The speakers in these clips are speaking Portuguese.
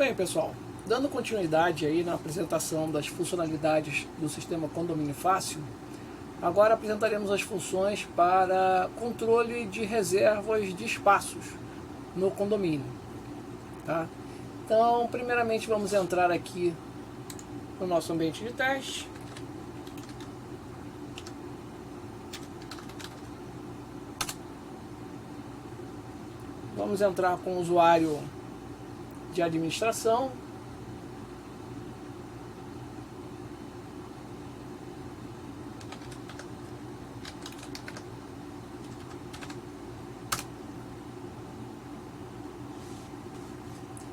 Bem, pessoal, dando continuidade aí na apresentação das funcionalidades do sistema Condomínio Fácil, agora apresentaremos as funções para controle de reservas de espaços no condomínio. Tá? Então, primeiramente vamos entrar aqui no nosso ambiente de teste. Vamos entrar com o usuário de administração.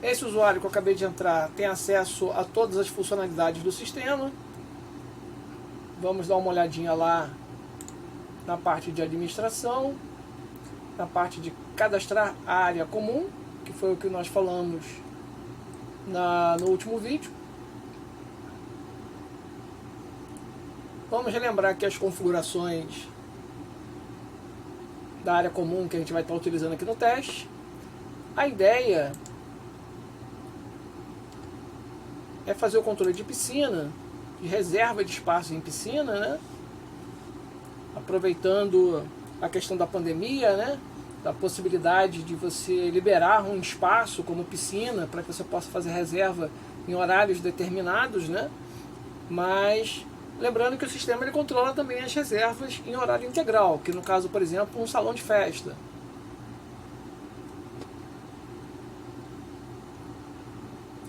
Esse usuário que eu acabei de entrar tem acesso a todas as funcionalidades do sistema. Vamos dar uma olhadinha lá na parte de administração, na parte de cadastrar a área comum, que foi o que nós falamos no último vídeo. Vamos relembrar aqui as configurações da área comum que a gente vai estar utilizando aqui no teste. A ideia é fazer o controle de piscina, de reserva de espaço em piscina, né? Aproveitando a questão da pandemia, né? Da possibilidade de você liberar um espaço como piscina para que você possa fazer reserva em horários determinados, né? Mas lembrando que o sistema ele controla também as reservas em horário integral, que no caso, por exemplo, um salão de festa.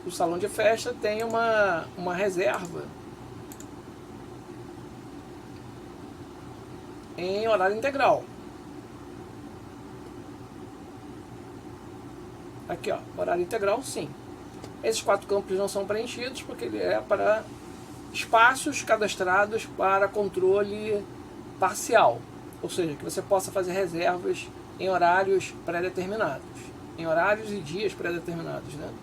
O salão de festa tem uma reserva em horário integral. Aqui, ó, horário integral, sim. Esses 4 campos não são preenchidos porque ele é para espaços cadastrados para controle parcial, ou seja, que você possa fazer reservas em horários pré-determinados, em horários e dias pré-determinados, né?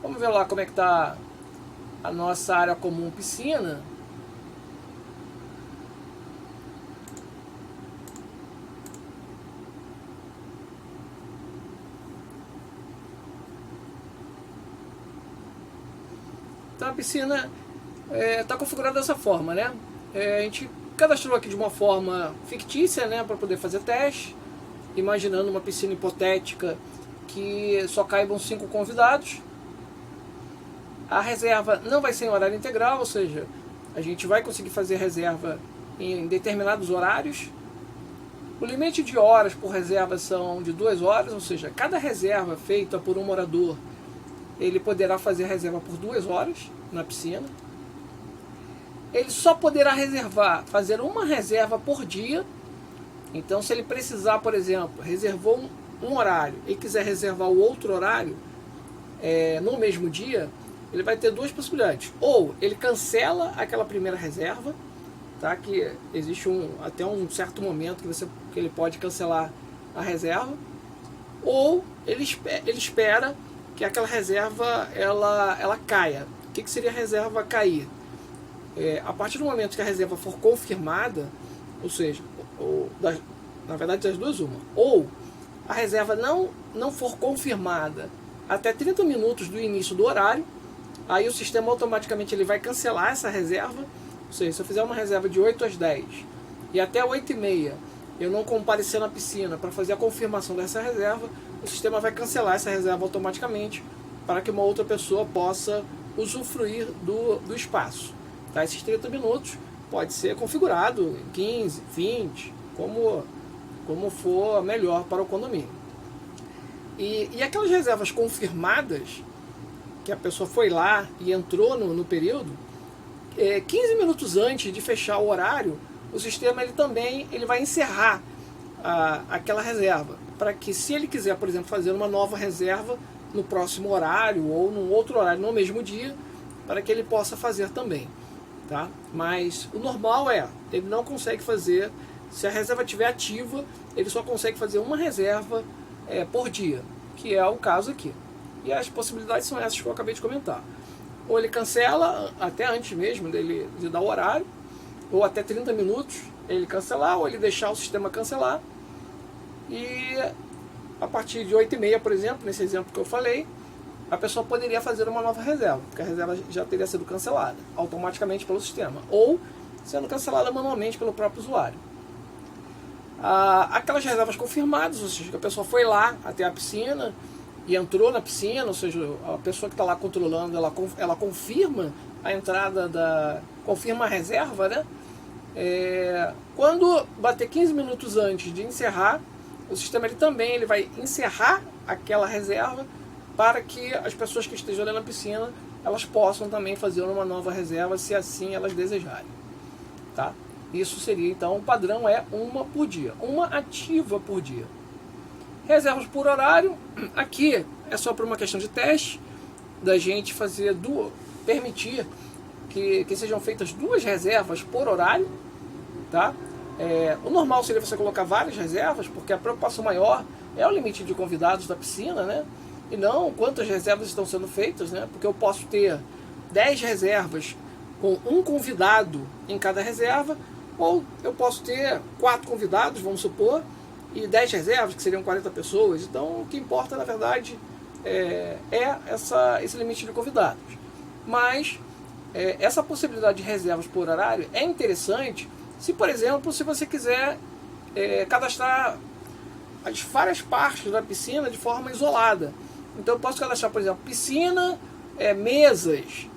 Vamos ver lá como é que está a nossa área comum piscina. Então a piscina está configurada dessa forma, né? A gente cadastrou aqui de uma forma fictícia, né, para poder fazer teste, imaginando uma piscina hipotética que só caibam 5 convidados. A reserva não vai ser em horário integral, ou seja, a gente vai conseguir fazer reserva em determinados horários. O limite de horas por reserva são de 2 horas, ou seja, cada reserva feita por um morador, ele poderá fazer a reserva por 2 horas na piscina. Ele só poderá fazer uma reserva por dia. Então, se ele precisar, por exemplo, reservou um horário e quiser reservar o outro horário no mesmo dia, ele vai ter 2 possibilidades. Ou ele cancela aquela primeira reserva, tá? Que existe até um certo momento que ele pode cancelar a reserva. Ou ele espera que aquela reserva ela caia. O que seria a reserva cair? A partir do momento que a reserva for confirmada, ou seja, na verdade das duas uma, ou a reserva não for confirmada até 30 minutos do início do horário, aí o sistema automaticamente ele vai cancelar essa reserva. Ou seja, se eu fizer uma reserva de 8 às 10 e até 8h30 eu não comparecer na piscina para fazer a confirmação dessa reserva, o sistema vai cancelar essa reserva automaticamente para que uma outra pessoa possa usufruir do espaço. Tá? Esses 30 minutos pode ser configurado em 15, 20, como for melhor para o condomínio. E aquelas reservas confirmadas, que a pessoa foi lá e entrou no período, 15 minutos antes de fechar o horário, o sistema ele vai encerrar aquela reserva, para que se ele quiser, por exemplo, fazer uma nova reserva no próximo horário ou num outro horário no mesmo dia, para que ele possa fazer também. Tá? Mas o normal ele não consegue fazer, se a reserva estiver ativa, ele só consegue fazer uma reserva por dia, que é o caso aqui. E as possibilidades são essas que eu acabei de comentar. Ou ele cancela até antes mesmo de dar o horário, ou até 30 minutos ele cancelar, ou ele deixar o sistema cancelar. E a partir de 8h30, por exemplo, nesse exemplo que eu falei, a pessoa poderia fazer uma nova reserva, porque a reserva já teria sido cancelada automaticamente pelo sistema, ou sendo cancelada manualmente pelo próprio usuário. Aquelas reservas confirmadas, ou seja, que a pessoa foi lá até a piscina e entrou na piscina, ou seja, a pessoa que está lá controlando, ela confirma a entrada confirma a reserva, né? Quando bater 15 minutos antes de encerrar, o sistema ele vai encerrar aquela reserva para que as pessoas que estejam ali na piscina, elas possam também fazer uma nova reserva, se assim elas desejarem, tá? Isso seria, então, o padrão é uma por dia, uma ativa por dia. Reservas por horário, aqui é só por uma questão de teste, da gente fazer permitir que sejam feitas 2 reservas por horário, tá? O normal seria você colocar várias reservas, porque a preocupação maior é o limite de convidados da piscina, né? E não quantas reservas estão sendo feitas, né? Porque eu posso ter 10 reservas com um convidado em cada reserva, ou eu posso ter 4 convidados, vamos supor, e 10 reservas, que seriam 40 pessoas. Então, o que importa, na verdade, é esse limite de convidados. Mas essa possibilidade de reservas por horário é interessante se, por exemplo, se você quiser cadastrar as várias partes da piscina de forma isolada. Então, eu posso cadastrar, por exemplo, piscina, mesas.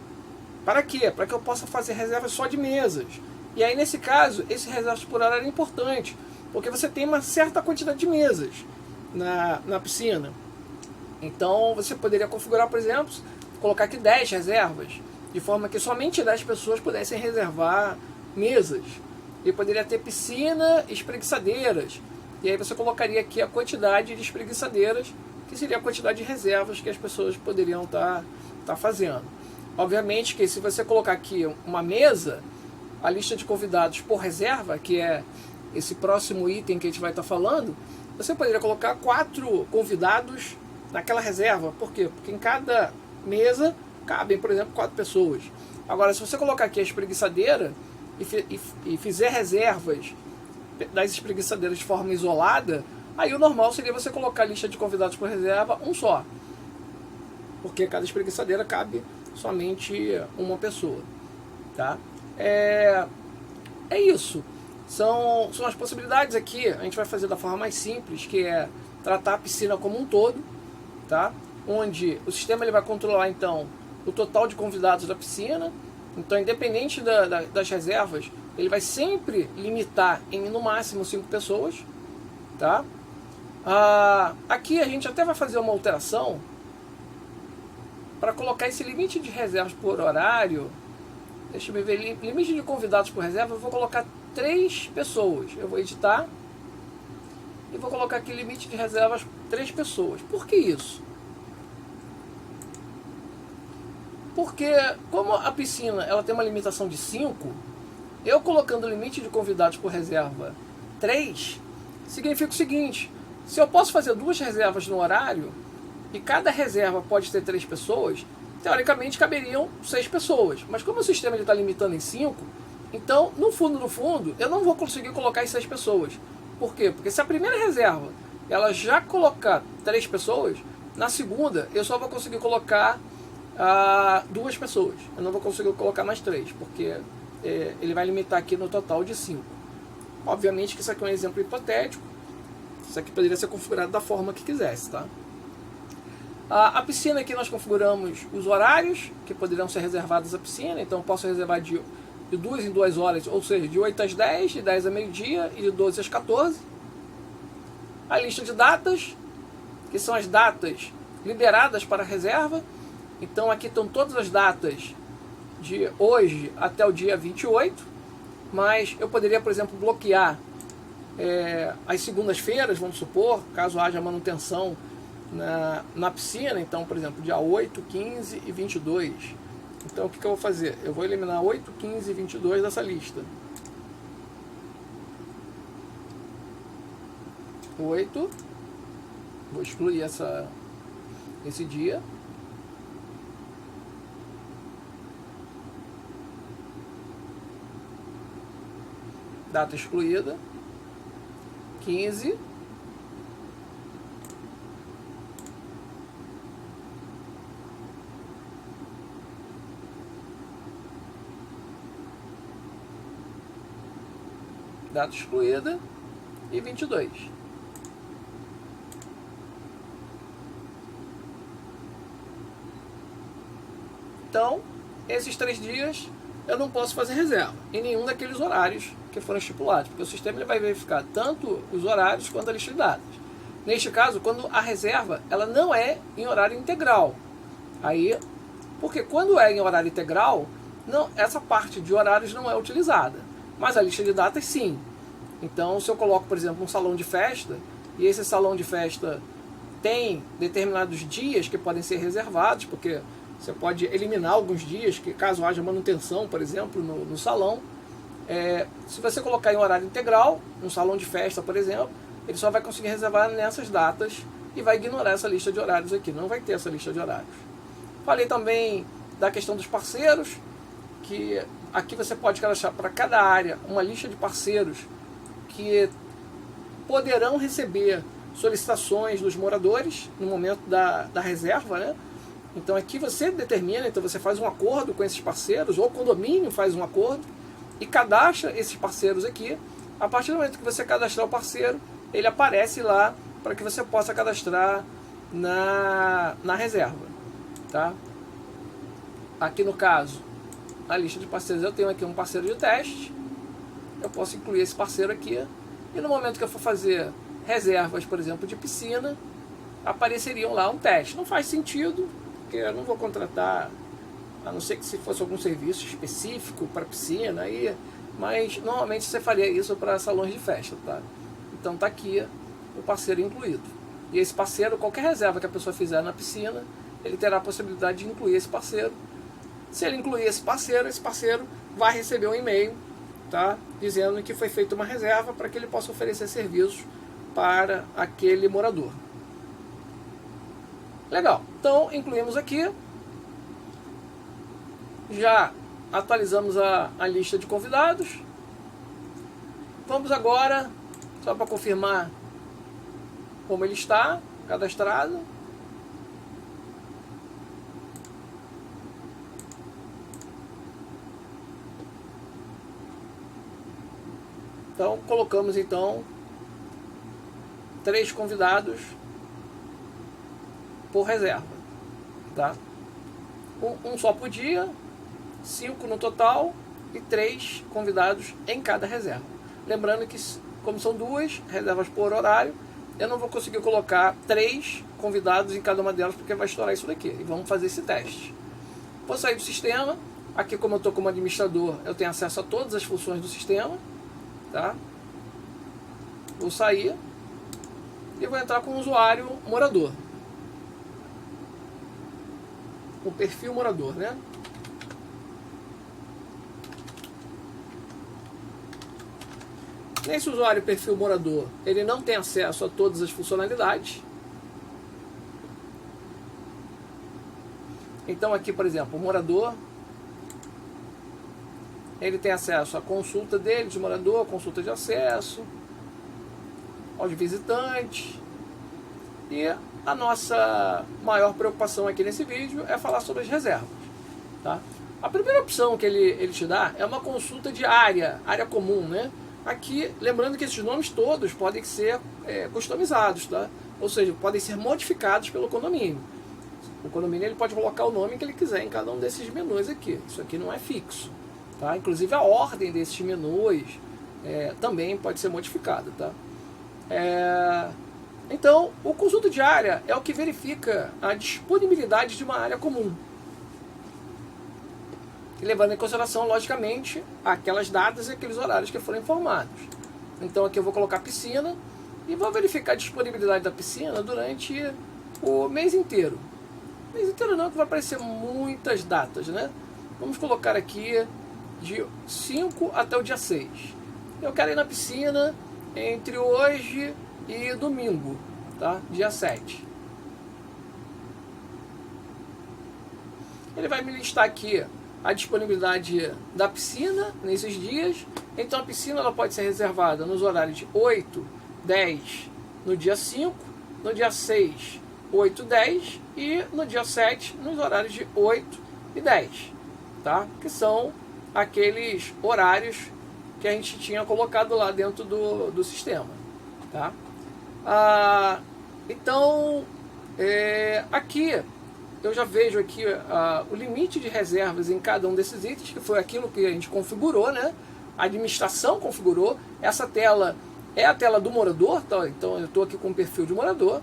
Para quê? Para que eu possa fazer reservas só de mesas. E aí, nesse caso, esse reservas por horário é importante, porque você tem uma certa quantidade de mesas na piscina. Então, você poderia configurar, por exemplo, colocar aqui 10 reservas, de forma que somente 10 pessoas pudessem reservar mesas. E poderia ter piscina e espreguiçadeiras. E aí você colocaria aqui a quantidade de espreguiçadeiras, que seria a quantidade de reservas que as pessoas poderiam estar fazendo. Obviamente que se você colocar aqui uma mesa, a lista de convidados por reserva, que é esse próximo item que a gente vai estar falando, você poderia colocar 4 convidados naquela reserva. Por quê? Porque em cada mesa cabem, por exemplo, 4 pessoas. Agora, se você colocar aqui a espreguiçadeira e fizer reservas das espreguiçadeiras de forma isolada, aí o normal seria você colocar a lista de convidados por reserva um só. Porque cada espreguiçadeira cabe somente uma pessoa, tá? É isso. São as possibilidades aqui. A gente vai fazer da forma mais simples, que é tratar a piscina como um todo, tá? Onde o sistema ele vai controlar, então, o total de convidados da piscina. Então, independente das reservas, ele vai sempre limitar em, no máximo, 5 pessoas, tá? Aqui a gente até vai fazer uma alteração para colocar esse limite de reservas por horário. Deixa eu ver, limite de convidados por reserva, eu vou colocar 3 pessoas. Eu vou editar e vou colocar aqui limite de reservas 3 pessoas. Por que isso? Porque como a piscina ela tem uma limitação de 5, eu colocando o limite de convidados por reserva 3, significa o seguinte: se eu posso fazer 2 reservas no horário e cada reserva pode ter 3 pessoas, teoricamente caberiam 6 pessoas. Mas como o sistema está limitando em 5, então no fundo, eu não vou conseguir colocar as 6 pessoas. Por quê? Porque se a primeira reserva ela já colocar 3 pessoas, na segunda eu só vou conseguir colocar 2 pessoas. Eu não vou conseguir colocar mais 3, porque ele vai limitar aqui no total de 5. Obviamente que isso aqui é um exemplo hipotético. Isso aqui poderia ser configurado da forma que quisesse, tá? A piscina aqui nós configuramos os horários que poderão ser reservados à piscina. Então eu posso reservar de 2 em 2 horas, ou seja, de 8 às 10, de 10 a meio-dia e de 12 às 14. A lista de datas, que são as datas liberadas para reserva. Então aqui estão todas as datas de hoje até o dia 28, mas eu poderia, por exemplo, bloquear as segundas-feiras, vamos supor, caso haja manutenção na piscina. Então, por exemplo, dia 8, 15 e 22. Então o que eu vou fazer? Eu vou eliminar 8, 15 e 22 dessa lista. 8, vou excluir esse dia. Data excluída. 15. data excluída, e 22. Então, esses 3 dias eu não posso fazer reserva em nenhum daqueles horários que foram estipulados, porque o sistema ele vai verificar tanto os horários quanto a lista de datas. Neste caso, quando a reserva ela não é em horário integral, aí, porque quando é em horário integral, não, essa parte de horários não é utilizada, mas a lista de datas sim. Então, se eu coloco, por exemplo, um salão de festa, e esse salão de festa tem determinados dias que podem ser reservados, porque você pode eliminar alguns dias, que caso haja manutenção, por exemplo, no salão. Se você colocar em horário integral, no salão de festa, por exemplo, ele só vai conseguir reservar nessas datas e vai ignorar essa lista de horários aqui, não vai ter essa lista de horários. Falei também da questão dos parceiros, que aqui você pode cadastrar para cada área uma lista de parceiros que poderão receber solicitações dos moradores no momento da reserva, né? Então aqui você determina, então você faz um acordo com esses parceiros, ou o condomínio faz um acordo e cadastra esses parceiros aqui. A partir do momento que você cadastrar o parceiro, ele aparece lá para que você possa cadastrar na reserva, tá? Aqui no caso, na lista de parceiros eu tenho aqui um parceiro de teste, eu posso incluir esse parceiro aqui, e no momento que eu for fazer reservas, por exemplo, de piscina, apareceriam lá um teste. Não faz sentido, porque eu não vou contratar, a não ser que se fosse algum serviço específico para piscina, aí, mas normalmente você faria isso para salões de festa, tá? Então tá aqui o parceiro incluído. E esse parceiro, qualquer reserva que a pessoa fizer na piscina, ele terá a possibilidade de incluir esse parceiro. Se ele incluir esse parceiro vai receber um e-mail, tá, dizendo que foi feita uma reserva para que ele possa oferecer serviços para aquele morador. Legal, então incluímos aqui, já atualizamos a lista de convidados. Vamos agora, só para confirmar como ele está cadastrado. Então colocamos então 3 convidados por reserva, tá? Um só por dia, 5 no total e 3 convidados em cada reserva. Lembrando que, como são 2 reservas por horário, eu não vou conseguir colocar 3 convidados em cada uma delas, porque vai estourar isso daqui. E vamos fazer esse teste. Vou sair do sistema. Aqui, como eu estou como administrador, eu tenho acesso a todas as funções do sistema, tá? Vou sair e vou entrar com o usuário morador, o perfil morador, né? Nesse usuário perfil morador, ele não tem acesso a todas as funcionalidades. Então aqui, por exemplo, o morador, ele tem acesso à consulta dele de morador, consulta de acesso, aos visitantes. E a nossa maior preocupação aqui nesse vídeo é falar sobre as reservas, tá? A primeira opção que ele te dá é uma consulta de área comum, né? Aqui, lembrando que esses nomes todos podem ser customizados, tá? Ou seja, podem ser modificados pelo condomínio. O condomínio ele pode colocar o nome que ele quiser em cada um desses menus aqui. Isso aqui não é fixo, tá? Inclusive a ordem desses menus também pode ser modificada, tá? Então, o consulta de área é o que verifica a disponibilidade de uma área comum. E levando em consideração, logicamente, aquelas datas e aqueles horários que foram informados. Então aqui eu vou colocar piscina e vou verificar a disponibilidade da piscina durante o mês inteiro. Mês inteiro não, que vai aparecer muitas datas, né? Vamos colocar aqui de 5 até o dia 6. Eu quero ir na piscina entre hoje e domingo, tá? Dia 7. Ele vai me listar aqui a disponibilidade da piscina nesses dias. Então a piscina ela pode ser reservada nos horários de 8, 10 no dia 5, no dia 6, 8, 10 e no dia 7 nos horários de 8 e 10, tá? Que são aqueles horários que a gente tinha colocado lá dentro do sistema. Tá? Então, aqui eu já vejo aqui o limite de reservas em cada um desses itens, que foi aquilo que a gente configurou, né? A administração configurou. Essa tela é a tela do morador, tá? Então eu estou aqui com o perfil de morador.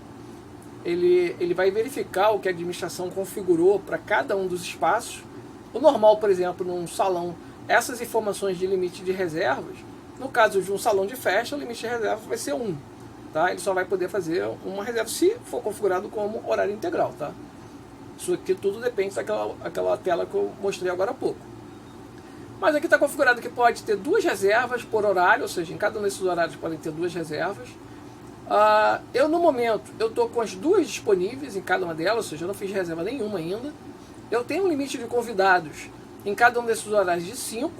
Ele vai verificar o que a administração configurou para cada um dos espaços. O normal, por exemplo, num salão, essas informações de limite de reservas, no caso de um salão de festa, o limite de reserva vai ser 1. Tá? Ele só vai poder fazer uma reserva se for configurado como horário integral. Tá? Isso aqui tudo depende daquela tela que eu mostrei agora há pouco. Mas aqui está configurado que pode ter 2 reservas por horário, ou seja, em cada um desses horários podem ter 2 reservas. Eu no momento eu estou com as 2 disponíveis em cada uma delas, ou seja, eu não fiz reserva nenhuma ainda. Eu tenho um limite de convidados em cada um desses horários de 5.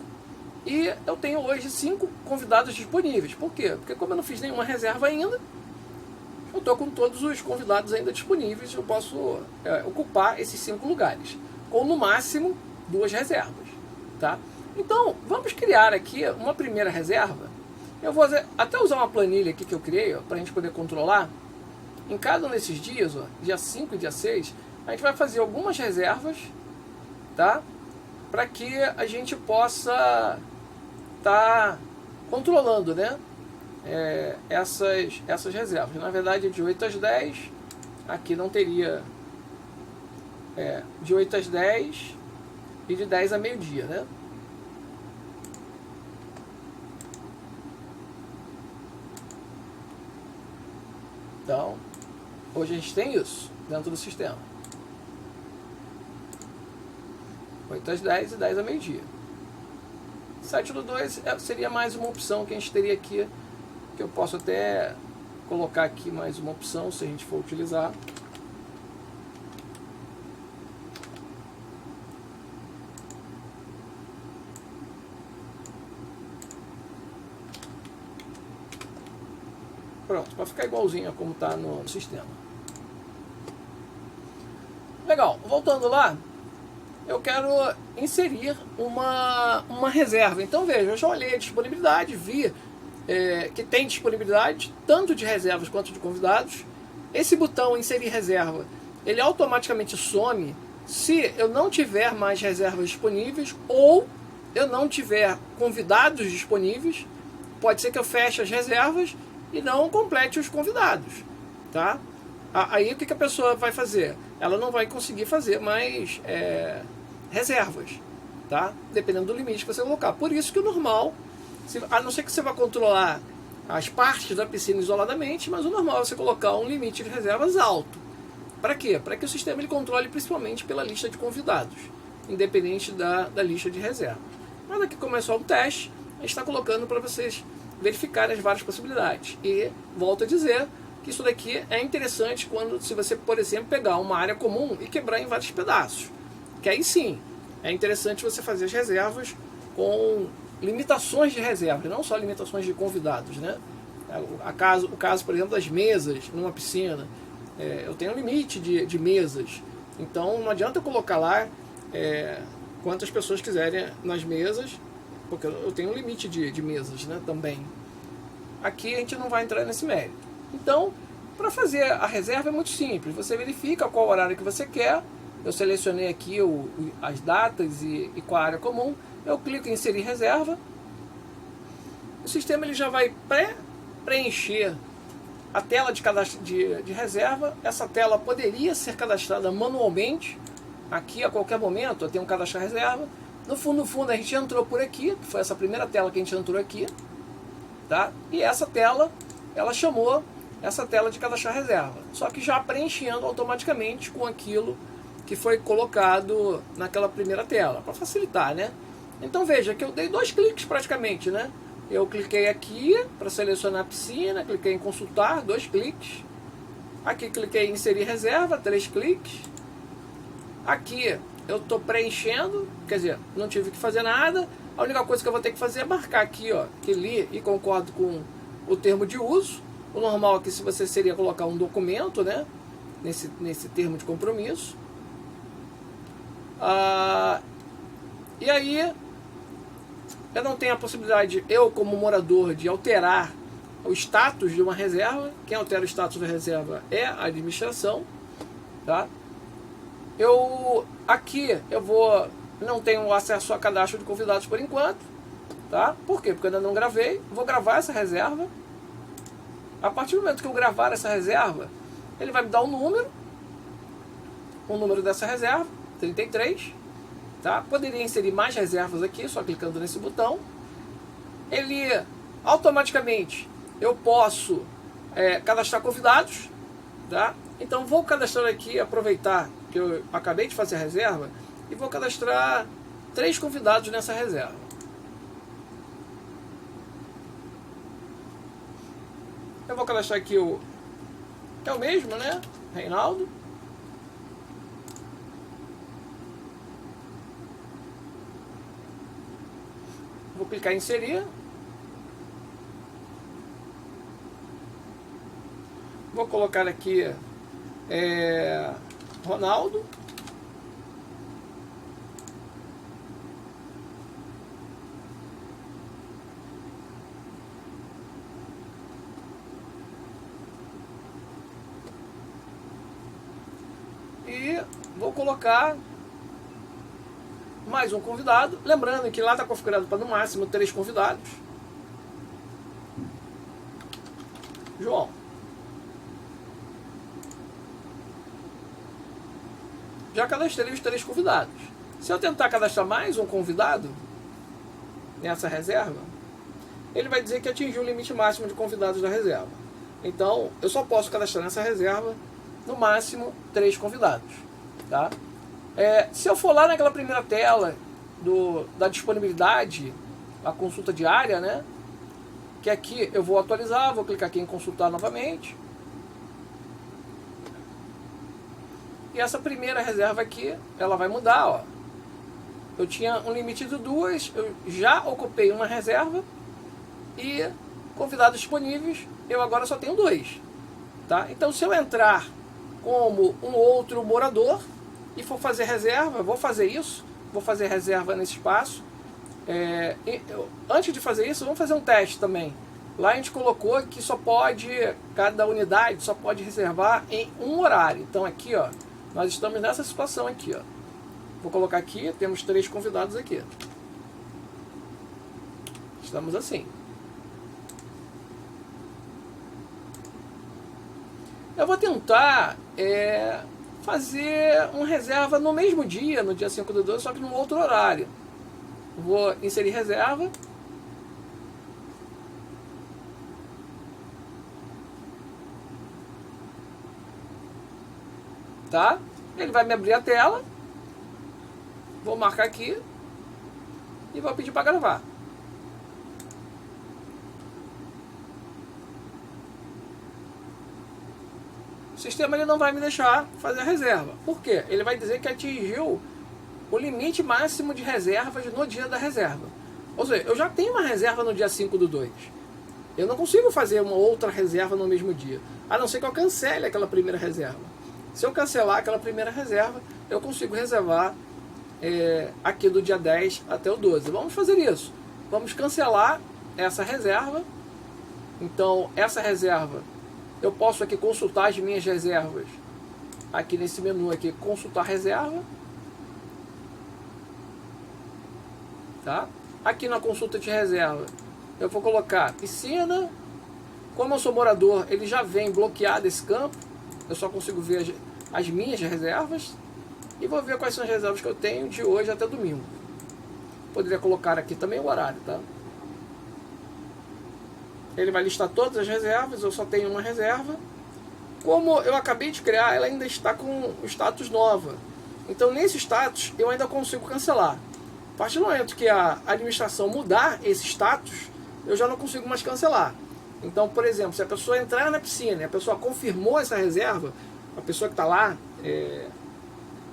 E eu tenho hoje 5 convidados disponíveis. Por quê? Porque como eu não fiz nenhuma reserva ainda, eu estou com todos os convidados ainda disponíveis. Eu posso ocupar esses 5 lugares, com no máximo 2 reservas. Tá? Então, vamos criar aqui uma primeira reserva. Eu vou até usar uma planilha aqui que eu criei para a gente poder controlar. Em cada um desses dias, ó, dia 5 e dia 6, a gente vai fazer algumas reservas, tá? Para que a gente possa estar controlando, né? Essas reservas. Na verdade, de 8 às 10, aqui não teria de 8 às 10 e de 10 a meio-dia, né? Então, hoje a gente tem isso dentro do sistema. 8 às 10 e 10 a meio-dia. 7/2 seria mais uma opção que a gente teria aqui, que eu posso até colocar aqui mais uma opção se a gente for utilizar. Pronto, para ficar igualzinho a como está no sistema. Legal, voltando lá, eu quero inserir uma reserva. Então veja, eu já olhei a disponibilidade, vi que tem disponibilidade tanto de reservas quanto de convidados. Esse botão inserir reserva, ele automaticamente some se eu não tiver mais reservas disponíveis ou eu não tiver convidados disponíveis. Pode ser que eu feche as reservas e não complete os convidados, tá? Aí o que a pessoa vai fazer? Ela não vai conseguir fazer mais reservas, tá? Dependendo do limite que você colocar. Por isso que o normal, a não ser que você vá controlar as partes da piscina isoladamente, mas o normal é você colocar um limite de reservas alto. Para quê? Para que o sistema ele controle principalmente pela lista de convidados, independente da lista de reservas. Mas aqui, como é só um teste, a gente está colocando para vocês verificar as várias possibilidades. E volto a dizer que isso daqui é interessante se você, por exemplo, pegar uma área comum e quebrar em vários pedaços. Que aí sim, é interessante você fazer as reservas com limitações de reserva, não só limitações de convidados, né? O caso, por exemplo, das mesas numa piscina. Eu tenho um limite de mesas. Então não adianta eu colocar lá quantas pessoas quiserem nas mesas, porque eu tenho um limite de mesas, né, também. Aqui a gente não vai entrar nesse mérito. Então, para fazer a reserva é muito simples. Você verifica qual horário que você quer. Eu selecionei aqui as datas e qual a área comum. Eu clico em inserir reserva. O sistema ele já vai preencher a tela de cadastro de reserva. Essa tela poderia ser cadastrada manualmente. Aqui a qualquer momento eu tenho um cadastro reserva. No fundo a gente entrou por aqui, que foi essa primeira tela que a gente entrou aqui, tá? E essa tela, ela chamou essa tela de cadastrar reserva, só que já preenchendo automaticamente com aquilo que foi colocado naquela primeira tela, para facilitar, né? Então veja que eu dei 2 cliques praticamente, né? Eu cliquei aqui para selecionar a piscina, cliquei em consultar, 2 cliques. Aqui cliquei em inserir reserva, 3 cliques. Aqui eu estou preenchendo, quer dizer, não tive que fazer nada. A única coisa que eu vou ter que fazer é marcar aqui, ó, que li e concordo com o termo de uso. O normal aqui se você seria colocar um documento, né, nesse termo de compromisso. E aí Eu não tenho a possibilidade, eu como morador, de alterar o status de uma reserva. Quem altera o status da reserva é a administração, tá? Aqui eu não tenho acesso a cadastro de convidados por enquanto, tá? Por quê? Porque eu ainda não gravei. Vou gravar essa reserva. A partir do momento que eu gravar essa reserva, ele vai me dar um número dessa reserva, 33, tá? Poderia inserir mais reservas aqui, só clicando nesse botão. Ele automaticamente eu posso cadastrar convidados, tá? Então vou cadastrar aqui, aproveitar que eu acabei de fazer a reserva, e vou cadastrar 3 convidados nessa reserva. Eu vou cadastrar aqui que é o mesmo, né? Reinaldo. Vou clicar em inserir. Vou colocar aqui Ronaldo. E vou colocar mais um convidado. Lembrando que lá está configurado para no máximo 3 convidados. João. Já cadastrei os 3 convidados. Se eu tentar cadastrar mais um convidado nessa reserva, ele vai dizer que atingiu o limite máximo de convidados da reserva. Então, eu só posso cadastrar nessa reserva no máximo 3 convidados, tá? Se eu for lá naquela primeira tela da disponibilidade, a consulta diária, né? Que aqui eu vou atualizar, vou clicar aqui em consultar novamente. E essa primeira reserva aqui, ela vai mudar, ó. Eu tinha um limite de 2, eu já ocupei uma reserva, e convidados disponíveis, eu agora só tenho 2, tá? Então se eu entrar como um outro morador e for fazer reserva, vou fazer isso, vou fazer reserva nesse espaço. Antes de fazer isso, vamos fazer um teste também. Lá a gente colocou que cada unidade só pode reservar em um horário. Então aqui, ó, nós estamos nessa situação aqui, ó. Vou colocar aqui, temos 3 convidados aqui. Estamos assim. Eu vou tentar fazer uma reserva no mesmo dia, no dia 5/12, só que num outro horário. Vou inserir reserva. Tá? Ele vai me abrir a tela. Vou marcar aqui. E vou pedir para gravar. O sistema ele não vai me deixar fazer a reserva. Por quê? Ele vai dizer que atingiu o limite máximo de reservas no dia da reserva. Ou seja, eu já tenho uma reserva no dia 5/2. Eu não consigo fazer uma outra reserva no mesmo dia. A não ser que eu cancele aquela primeira reserva. Se eu cancelar aquela primeira reserva, eu consigo reservar aqui do dia 10 até o 12. Vamos fazer isso. Vamos cancelar essa reserva. Então, essa reserva, eu posso aqui consultar as minhas reservas. Aqui nesse menu aqui, consultar reserva. Tá? Aqui na consulta de reserva, eu vou colocar piscina. Como eu sou morador, ele já vem bloqueado esse campo. Eu só consigo ver as minhas reservas. E vou ver quais são as reservas que eu tenho de hoje até domingo. Poderia colocar aqui também o horário, tá? Ele vai listar todas as reservas, eu só tenho uma reserva. Como eu acabei de criar, ela ainda está com o status nova. Então nesse status eu ainda consigo cancelar. A partir do momento que a administração mudar esse status, eu já não consigo mais cancelar. Então, por exemplo, se a pessoa entrar na piscina e a pessoa confirmou essa reserva, a pessoa que está lá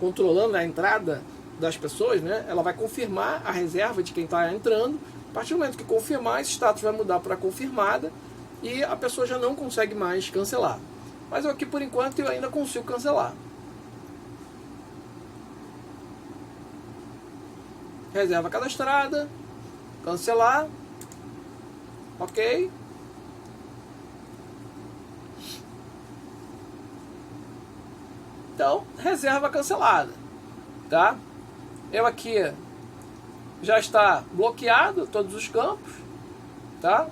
controlando a entrada das pessoas, né, ela vai confirmar a reserva de quem está entrando. A partir do momento que confirmar, esse status vai mudar para confirmada e a pessoa já não consegue mais cancelar. Mas aqui, por enquanto, eu ainda consigo cancelar. Reserva cadastrada. Cancelar. Ok. Então, reserva cancelada, tá? Eu aqui já está bloqueado todos os campos, tá?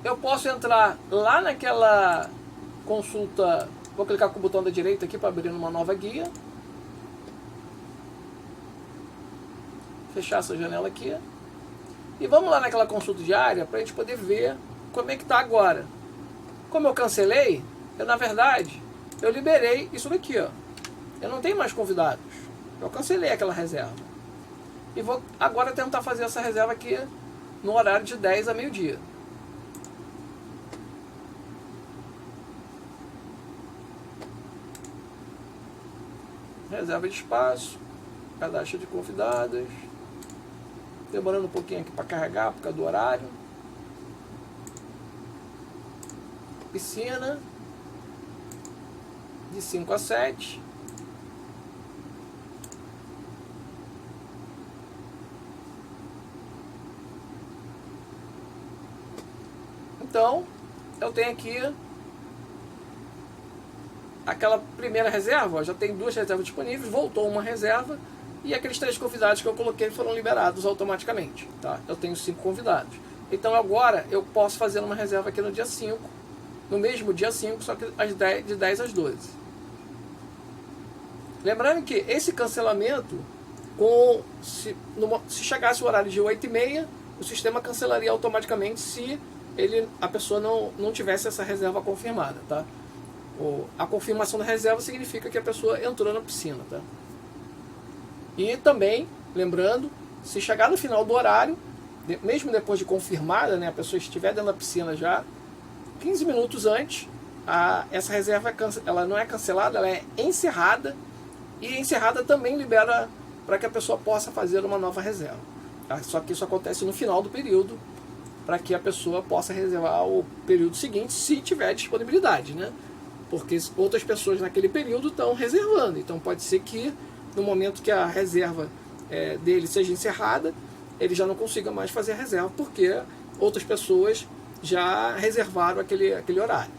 Eu posso entrar lá naquela consulta, vou clicar com o botão da direita aqui para abrir uma nova guia. Fechar essa janela aqui. E vamos lá naquela consulta diária para a gente poder ver como é que está agora. Como eu cancelei, na verdade, eu liberei isso daqui, ó. Eu não tenho mais convidados. Eu cancelei aquela reserva. E vou agora tentar fazer essa reserva aqui no horário de 10 a meio-dia. Reserva de espaço. Cadastro de convidados. Demorando um pouquinho aqui para carregar por causa do horário. Piscina. De 5 a 7. Então, eu tenho aqui aquela primeira reserva, já tem 2 reservas disponíveis, voltou uma reserva e aqueles 3 convidados que eu coloquei foram liberados automaticamente. Tá? Eu tenho 5 convidados. Então agora eu posso fazer uma reserva aqui no dia 5, no mesmo dia 5, só que de 10 às 12. Lembrando que esse cancelamento, se chegasse o horário de 8h30, o sistema cancelaria automaticamente se a pessoa não tivesse essa reserva confirmada. Tá? A confirmação da reserva significa que a pessoa entrou na piscina. Tá? E também, lembrando, se chegar no final do horário, mesmo depois de confirmada, né, a pessoa estiver dentro da piscina já, 15 minutos antes, essa reserva ela não é cancelada, ela é encerrada. E encerrada também libera para que a pessoa possa fazer uma nova reserva. Tá? Só que isso acontece no final do período, para que a pessoa possa reservar o período seguinte, se tiver disponibilidade, né? Porque outras pessoas naquele período estão reservando. Então pode ser que no momento que a reserva dele seja encerrada, ele já não consiga mais fazer a reserva, porque outras pessoas já reservaram aquele horário.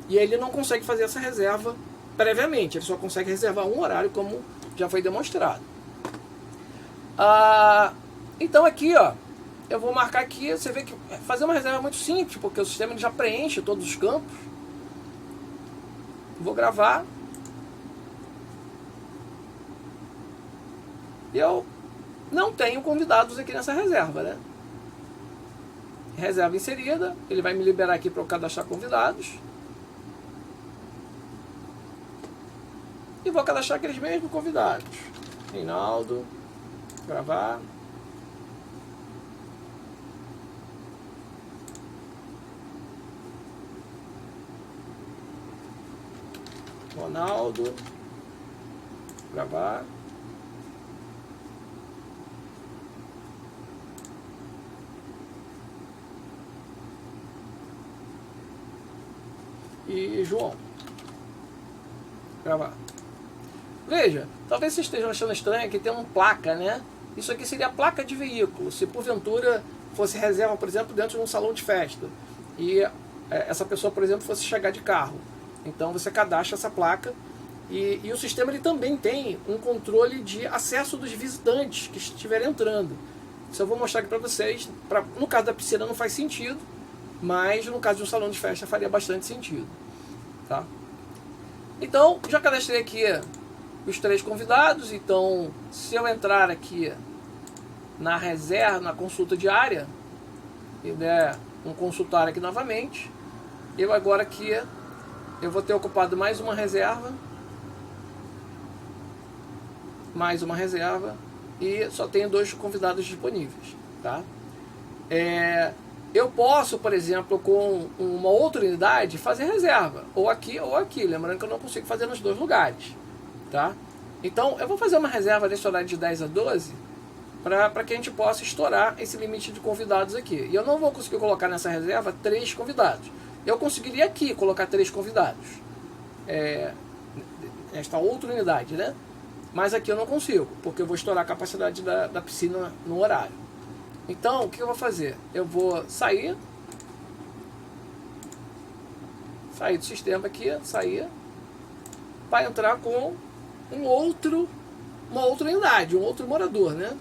E ele não consegue fazer essa reserva previamente, ele só consegue reservar um horário, como já foi demonstrado. Então aqui, ó, eu vou marcar aqui, você vê que fazer uma reserva é muito simples, porque o sistema já preenche todos os campos. Vou gravar. E eu não tenho convidados aqui nessa reserva, né? Reserva inserida, ele vai me liberar aqui para eu cadastrar convidados. E vou cadastrar aqueles mesmos convidados. Reinaldo, gravar. Ronaldo, gravar. E João, gravar. Veja, talvez vocês estejam achando estranho que tem uma placa, né? Isso aqui seria a placa de veículo, se porventura fosse reserva, por exemplo, dentro de um salão de festa. E essa pessoa, por exemplo, fosse chegar de carro. Então você cadastra essa placa e o sistema ele também tem um controle de acesso dos visitantes que estiverem entrando. Isso eu vou mostrar aqui para vocês. No caso da piscina não faz sentido, mas no caso de um salão de festa faria bastante sentido. Tá? Então, já cadastrei aqui os 3 convidados. Então, se eu entrar aqui na reserva, na consulta diária, e der um consultar aqui novamente, eu agora aqui eu vou ter ocupado mais uma reserva, e só tenho 2 convidados disponíveis. Tá? Eu posso, por exemplo, com uma outra unidade, fazer reserva, ou aqui ou aqui, lembrando que eu não consigo fazer nos 2 lugares. Tá? Então, eu vou fazer uma reserva nesse horário de 10 a 12, para que a gente possa estourar esse limite de convidados aqui. E eu não vou conseguir colocar nessa reserva 3 convidados. Eu conseguiria aqui colocar 3 convidados. Esta outra unidade, né? Mas aqui eu não consigo, porque eu vou estourar a capacidade da piscina no horário. Então, o que eu vou fazer? Eu vou sair do sistema aqui, sair, para entrar com uma outra unidade, um outro morador, né?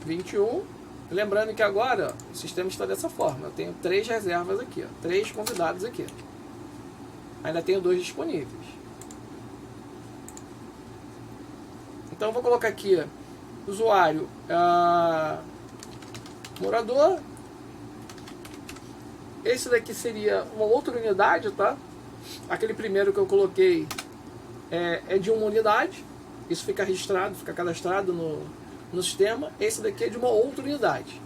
21. Lembrando que agora o sistema está dessa forma. Eu tenho 3 reservas aqui, ó, 3 convidados aqui. Ainda tenho 2 disponíveis. Então eu vou colocar aqui usuário, morador. Esse daqui seria uma outra unidade, tá? Aquele primeiro que eu coloquei é de uma unidade. Isso fica registrado, fica cadastrado no sistema. Esse daqui é de uma outra unidade.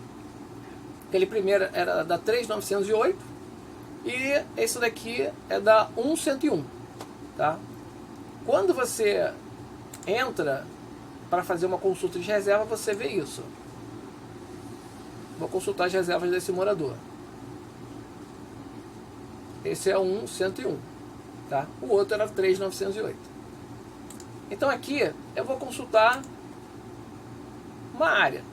Aquele primeiro era da 3908 e esse daqui é da 1101, tá? Quando você entra para fazer uma consulta de reserva, você vê isso. Vou consultar as reservas desse morador. Esse é o 1101, tá? O outro era 3908. Então aqui eu vou consultar uma área.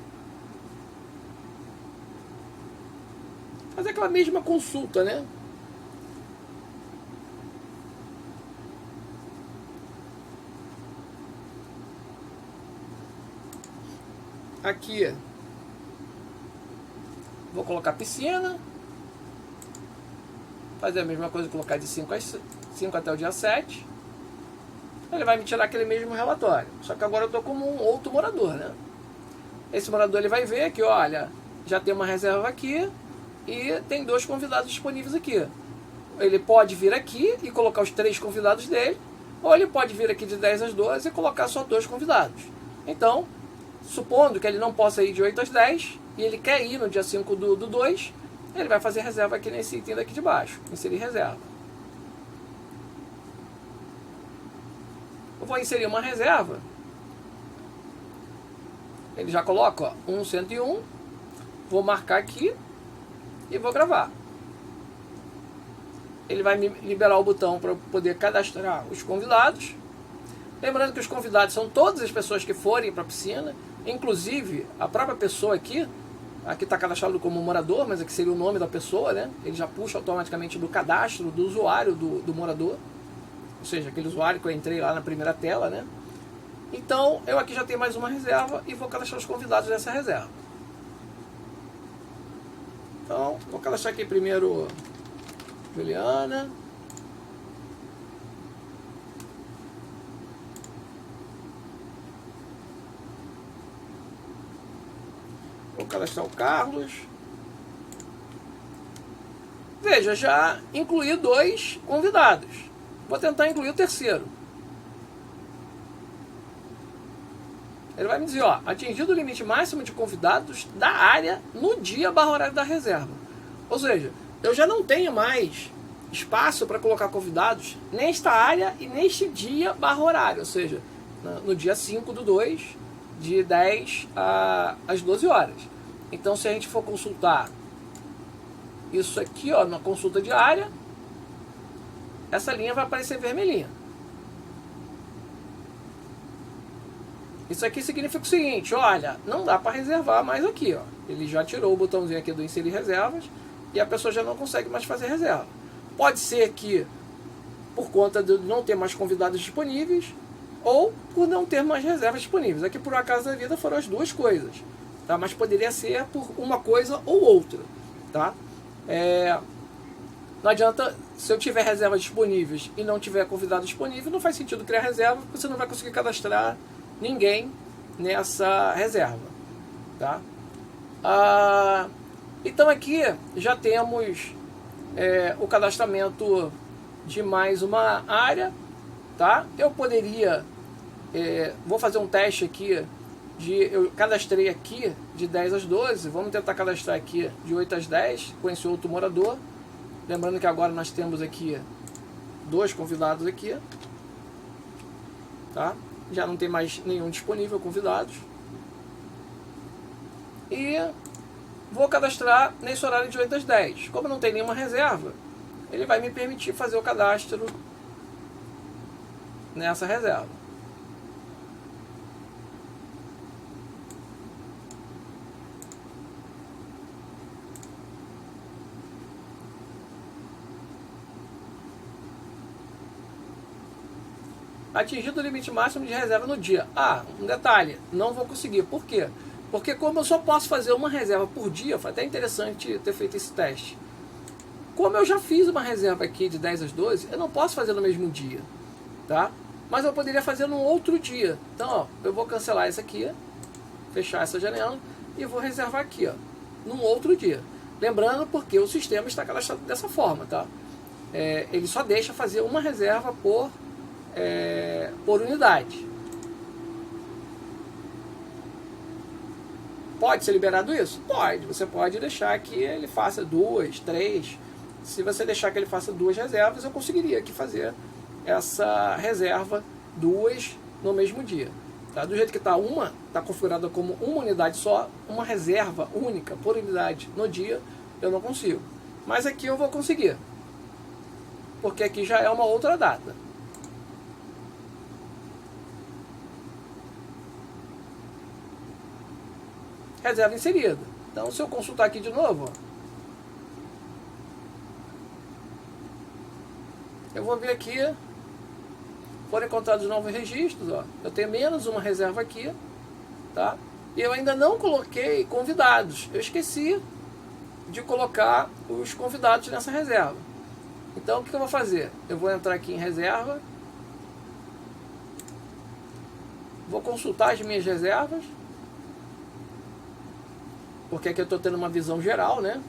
Fazer aquela mesma consulta, né? Aqui vou colocar piscina. Fazer a mesma coisa, colocar de 5 até o dia 7. Ele vai me tirar aquele mesmo relatório. Só que agora eu estou como um outro morador, né? Esse morador ele vai ver que, olha, já tem uma reserva aqui e tem 2 convidados disponíveis aqui. Ele pode vir aqui e colocar os 3 convidados dele, ou ele pode vir aqui de 10 às 12 e colocar só 2 convidados. Então, supondo que ele não possa ir de 8 às 10 e ele quer ir no dia 5 do 2, ele vai fazer reserva aqui nesse item daqui de baixo, inserir reserva. Eu vou inserir uma reserva. Ele já coloca, ó, 1101. Vou marcar aqui e vou gravar. Ele vai me liberar o botão para eu poder cadastrar os convidados. Lembrando que os convidados são todas as pessoas que forem para a piscina, inclusive a própria pessoa aqui está cadastrado como morador, mas aqui seria o nome da pessoa, né? Ele já puxa automaticamente do cadastro do usuário do morador, ou seja, aquele usuário que eu entrei lá na primeira tela, né? Então, eu aqui já tenho mais uma reserva e vou cadastrar os convidados dessa reserva. Então, vou cadastrar aqui primeiro Juliana. Vou cadastrar o Carlos. Veja, já incluí 2 convidados. Vou tentar incluir o terceiro. Ele vai me dizer, ó, atingido o limite máximo de convidados da área no dia/horário da reserva. Ou seja, eu já não tenho mais espaço para colocar convidados nesta área e neste dia/horário. Ou seja, no dia 5 do 2, de 10 às 12 horas. Então, se a gente for consultar isso aqui, ó, na consulta diária, essa linha vai aparecer vermelhinha. Isso aqui significa o seguinte, olha, não dá para reservar mais aqui, ó. Ele já tirou o botãozinho aqui do inserir reservas e a pessoa já não consegue mais fazer reserva. Pode ser que por conta de não ter mais convidados disponíveis ou por não ter mais reservas disponíveis. Aqui por acaso da vida foram as 2 coisas, tá? Mas poderia ser por uma coisa ou outra, tá? Não adianta, se eu tiver reservas disponíveis e não tiver convidado disponível, não faz sentido criar reserva, porque você não vai conseguir cadastrar ninguém nessa reserva, tá? Então aqui já temos o cadastramento de mais uma área, tá? Eu poderia, vou fazer um teste aqui, eu cadastrei aqui de 10 às 12, vamos tentar cadastrar aqui de 8 às 10 com esse outro morador. Lembrando que agora nós temos aqui 2 convidados aqui, tá? Já não tem mais nenhum disponível convidados. E vou cadastrar nesse horário de 8 às 10. Como não tem nenhuma reserva, ele vai me permitir fazer o cadastro nessa reserva. Atingido o limite máximo de reserva no dia. Ah, um detalhe, não vou conseguir. Por quê? Porque como eu só posso fazer uma reserva por dia, foi até interessante ter feito esse teste. Como eu já fiz uma reserva aqui de 10 às 12, eu não posso fazer no mesmo dia, tá? Mas eu poderia fazer num outro dia. Então, ó, eu vou cancelar isso aqui, fechar essa janela e vou reservar aqui, ó, num outro dia. Lembrando, porque o sistema está cadastrado dessa forma, tá? Ele só deixa fazer uma reserva por unidade. Pode ser liberado isso? Pode. Você pode deixar que ele faça 2, 3. Se você deixar que ele faça 2 reservas, eu conseguiria aqui fazer essa reserva 2 no mesmo dia. Tá? Do jeito que está está configurada como uma unidade só, uma reserva única por unidade no dia, eu não consigo. Mas aqui eu vou conseguir. Porque aqui já é uma outra data. Reserva inserida. Então, se eu consultar aqui de novo, ó, eu vou ver aqui, foram encontrados novos registros, ó. Eu tenho menos uma reserva aqui, tá? E eu ainda não coloquei convidados. Eu esqueci de colocar os convidados nessa reserva. Então, o que eu vou fazer? Eu vou entrar aqui em reserva, vou consultar as minhas reservas, porque aqui eu estou tendo uma visão geral, né,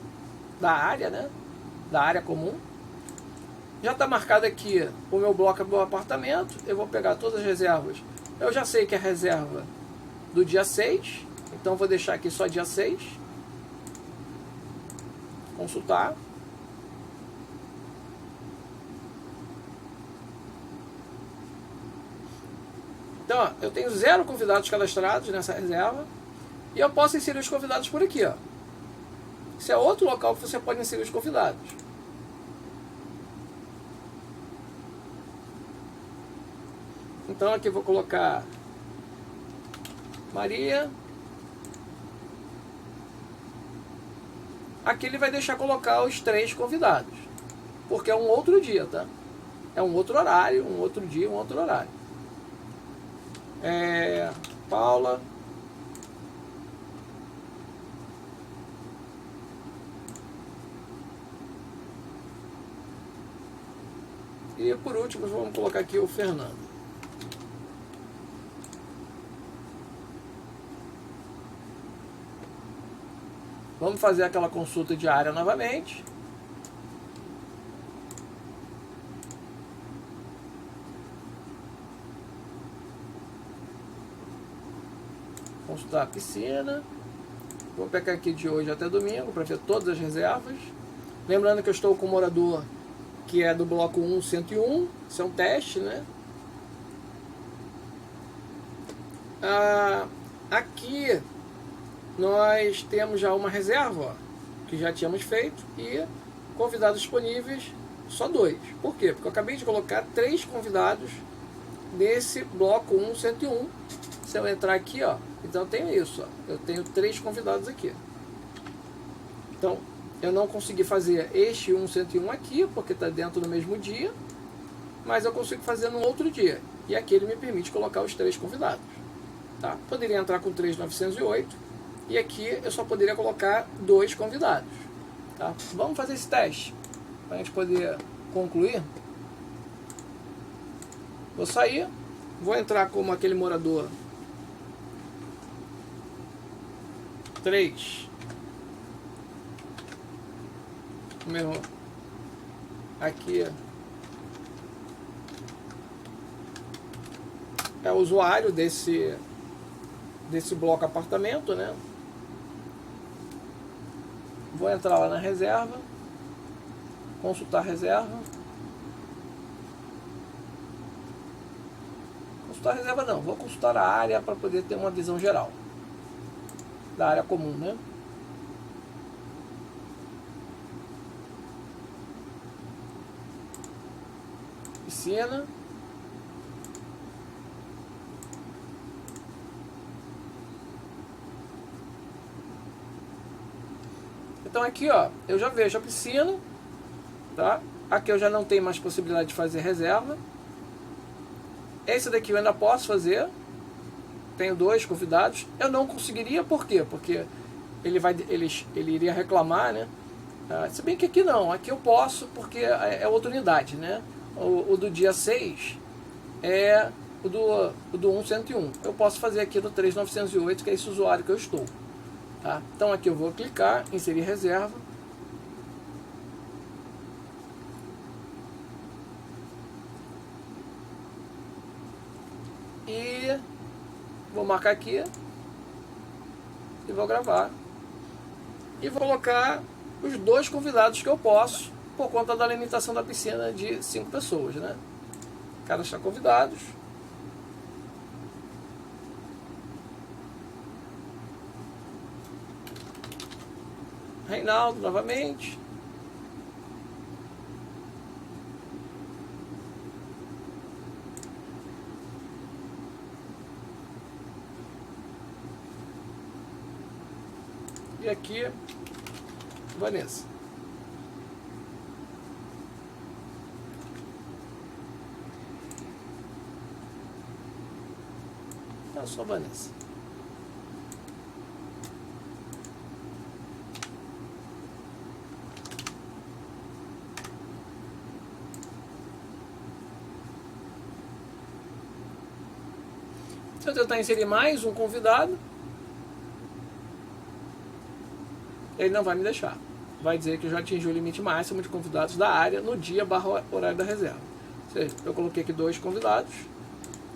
da área comum. Já está marcado aqui o meu bloco do apartamento. Eu vou pegar todas as reservas. Eu já sei que é a reserva do dia 6, então vou deixar aqui só dia 6. Consultar. Então, ó, eu tenho 0 convidados cadastrados nessa reserva. E eu posso inserir os convidados por aqui, ó. Esse é outro local que você pode inserir os convidados. Então aqui eu vou colocar Maria. Aqui ele vai deixar colocar os 3 convidados. Porque é um outro dia, tá? É um outro horário, um outro dia, um outro horário. Paula. E por último, vamos colocar aqui o Fernando. Vamos fazer aquela consulta diária novamente. Consultar a piscina. Vou pegar aqui de hoje até domingo para ver todas as reservas. Lembrando que eu estou com o morador que é do bloco 101. Isso é um teste, né? Aqui nós temos já uma reserva, ó, que já tínhamos feito, e convidados disponíveis só 2. Por quê? Porque eu acabei de colocar 3 convidados nesse bloco 101. Se eu entrar aqui, ó, então eu tenho isso, ó, eu tenho 3 convidados aqui. Então eu não consegui fazer este 101 aqui, porque está dentro do mesmo dia, mas eu consigo fazer no outro dia. E aqui ele me permite colocar os 3 convidados. Tá? Poderia entrar com 3.908, e aqui eu só poderia colocar 2 convidados. Tá? Vamos fazer esse teste, para a gente poder concluir. Vou sair, vou entrar como aquele morador 3. Meu, aqui é o usuário desse bloco apartamento, né? Vou entrar lá na reserva, consultar a reserva. Consultar a reserva não, vou consultar a área para poder ter uma visão geral da área comum, né? Piscina. Então aqui, ó, eu já vejo a piscina, tá? Aqui eu já não tenho mais possibilidade de fazer reserva. Esse daqui eu ainda posso fazer. Tenho 2 convidados. Eu não conseguiria, por quê? Porque ele iria reclamar, né? Se bem que aqui não, aqui eu posso, porque é outra unidade, né? O do dia 6 é o do 1101. Eu posso fazer aqui do 3908, que é esse usuário que eu estou. Tá? Então aqui eu vou clicar, inserir reserva. E vou marcar aqui e vou gravar. E vou colocar os 2 convidados que eu posso, por conta da limitação da piscina de 5 pessoas, né? Cadastrar convidados. Reinaldo novamente. E aqui, Vanessa. Não, só Vanessa. Se eu tentar inserir mais um convidado, ele não vai me deixar. Vai dizer que eu já atingi o limite máximo de convidados da área no dia / horário da reserva. Ou seja, eu coloquei aqui 2 convidados,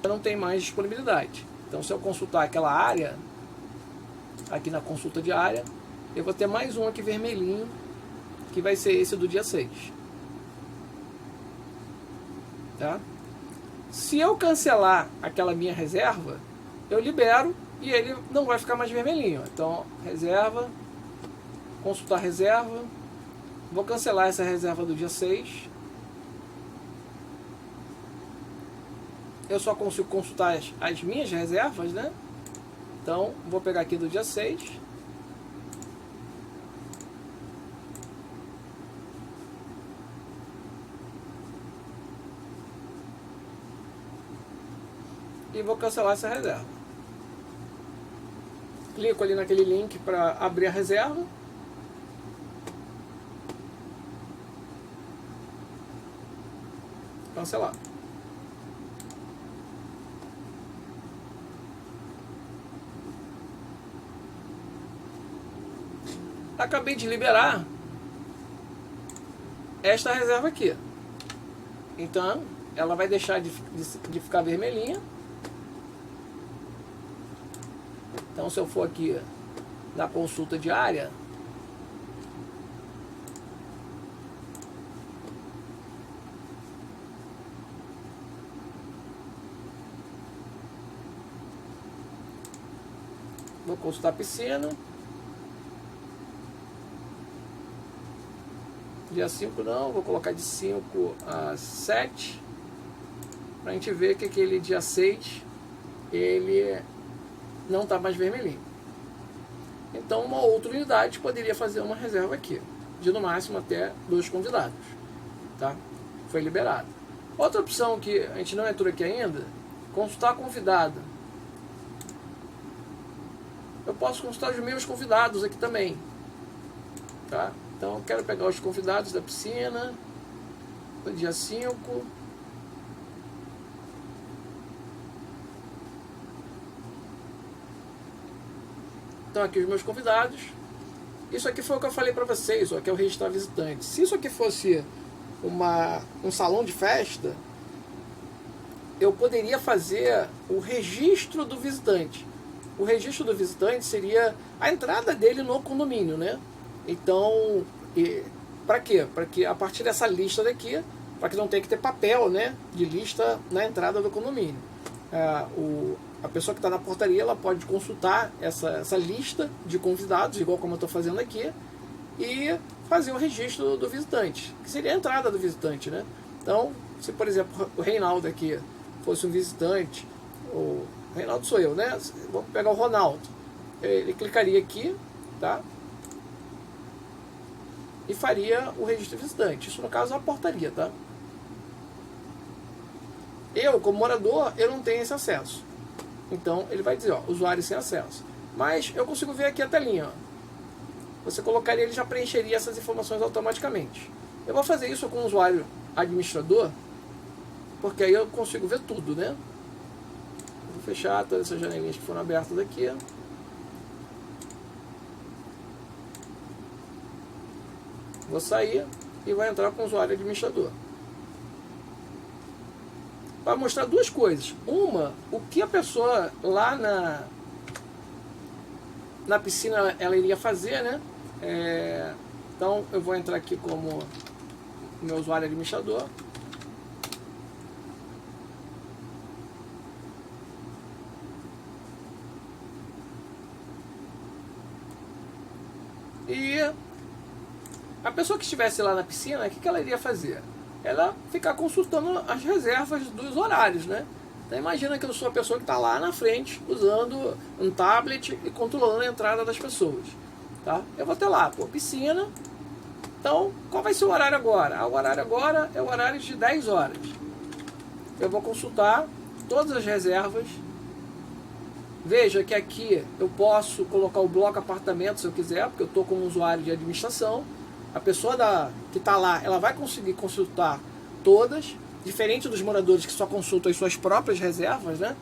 eu não tenho mais disponibilidade. Então, se eu consultar aquela área, aqui na consulta de área, eu vou ter mais um aqui vermelhinho, que vai ser esse do dia 6. Tá? Se eu cancelar aquela minha reserva, eu libero e ele não vai ficar mais vermelhinho. Então, reserva, consultar reserva, vou cancelar essa reserva do dia 6. Eu só consigo consultar as minhas reservas, né? Então, vou pegar aqui do dia 6. E vou cancelar essa reserva. Clico ali naquele link para abrir a reserva. Cancelar. Acabei de liberar esta reserva aqui. Então, ela vai deixar de ficar vermelhinha. Então, se eu for aqui na consulta diária, vou consultar a piscina. Dia 5 não, vou colocar de 5 a 7. Pra gente ver que aquele dia 6 ele não está mais vermelhinho. Então uma outra unidade poderia fazer uma reserva aqui, de no máximo até 2 convidados. Tá? Foi liberado. Outra opção que a gente não entrou aqui ainda, consultar convidado. Eu posso consultar os meus convidados aqui também. Tá? Então eu quero pegar os convidados da piscina, do dia 5. Então aqui os meus convidados. Isso aqui foi o que eu falei para vocês, ó, que é o registrar visitante. Se isso aqui fosse um salão de festa, eu poderia fazer o registro do visitante. O registro do visitante seria a entrada dele no condomínio, né? Então, para quê? Para que a partir dessa lista daqui, para que não tenha que ter papel, né, de lista na entrada do condomínio. A pessoa que está na portaria, ela pode consultar essa lista de convidados, igual como eu estou fazendo aqui, e fazer o registro do visitante, que seria a entrada do visitante, né? Então, se por exemplo o Reinaldo aqui fosse um visitante, o Reinaldo sou eu, né? Vamos pegar o Ronaldo. Ele clicaria aqui, tá? E faria o registro visitante. Isso no caso é a portaria, tá? Eu, como morador, eu não tenho esse acesso. Então, ele vai dizer, ó, usuário sem acesso. Mas eu consigo ver aqui a telinha, ó. Você colocaria, ele já preencheria essas informações automaticamente. Eu vou fazer isso com o usuário administrador, porque aí eu consigo ver tudo, né? Vou fechar todas essas janelinhas que foram abertas aqui. Vou sair e vou entrar com o usuário administrador. Vai mostrar duas coisas. Uma, o que a pessoa lá na piscina ela iria fazer, né? Então eu vou entrar aqui como meu usuário administrador. E a pessoa que estivesse lá na piscina, o que ela iria fazer? Ela ficar consultando as reservas dos horários, né? Então imagina que eu sou a pessoa que está lá na frente usando um tablet e controlando a entrada das pessoas, tá? Eu vou ter lá, pô, piscina. Então, qual vai ser o horário agora? O horário agora é o horário de 10 horas. Eu vou consultar todas as reservas. Veja que aqui eu posso colocar o bloco apartamento se eu quiser, porque eu estou como usuário de administração. A pessoa que está lá, ela vai conseguir consultar todas, diferente dos moradores que só consultam as suas próprias reservas, né?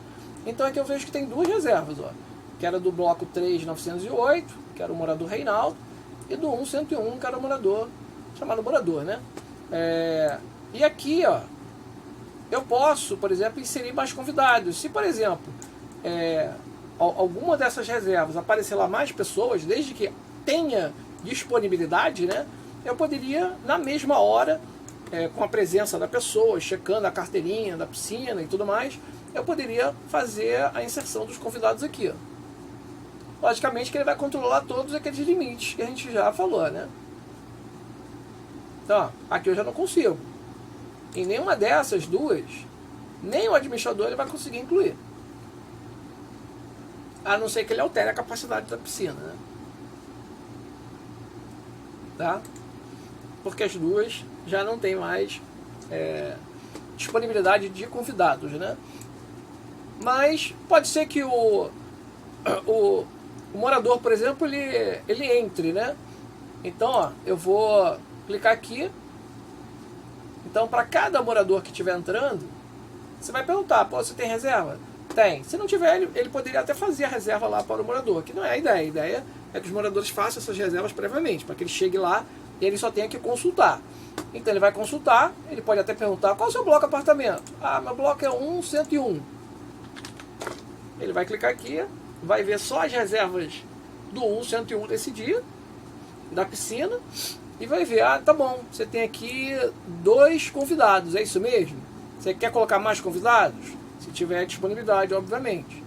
Então aqui eu vejo que tem duas reservas, ó, que era do bloco 3908, que era o morador Reinaldo, e do 1101, que era o morador, chamado morador, né? E aqui, ó, eu posso, por exemplo, inserir mais convidados. Se, por exemplo, alguma dessas reservas aparecer lá mais pessoas, desde que tenha disponibilidade, né? Eu poderia, na mesma hora, com a presença da pessoa, checando a carteirinha da piscina e tudo mais, eu poderia fazer a inserção dos convidados aqui, ó. Logicamente que ele vai controlar todos aqueles limites que a gente já falou, né? Então, ó, aqui eu já não consigo. Em nenhuma dessas duas, nem o administrador ele vai conseguir incluir. A não ser que ele altere a capacidade da piscina, né? Tá? Porque as duas já não tem mais disponibilidade de convidados, né? Mas pode ser que o morador, por exemplo, ele entre, né? Então, ó, eu vou clicar aqui. Então, para cada morador que estiver entrando, você vai perguntar, pô, você tem reserva? Tem. Se não tiver, ele poderia até fazer a reserva lá para o morador, que não é a ideia. A ideia é que os moradores façam essas reservas previamente, para que ele chegue lá e ele só tenha que consultar. Então ele vai consultar, ele pode até perguntar, qual é o seu bloco apartamento? Ah, meu bloco é 1101. Ele vai clicar aqui, vai ver só as reservas do 1101 desse dia, da piscina, e vai ver, ah, tá bom, você tem aqui 2 convidados, é isso mesmo? Você quer colocar mais convidados? Se tiver disponibilidade, obviamente.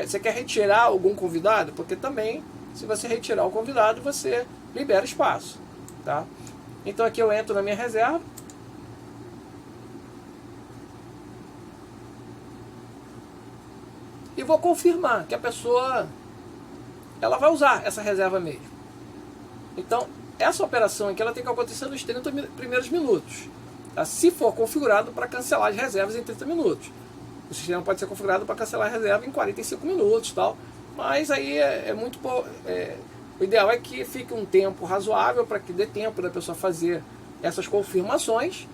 Você quer retirar algum convidado? Porque também, se você retirar o convidado, você libera espaço, tá? Então aqui eu entro na minha reserva. E vou confirmar que a pessoa ela vai usar essa reserva mesmo. Então, essa operação aqui ela tem que acontecer nos 30 primeiros minutos. Tá? Se for configurado para cancelar as reservas em 30 minutos. O sistema pode ser configurado para cancelar a reserva em 45 minutos, tal. Mas aí é muito... o ideal é que fique um tempo razoável para que dê tempo da pessoa fazer essas confirmações,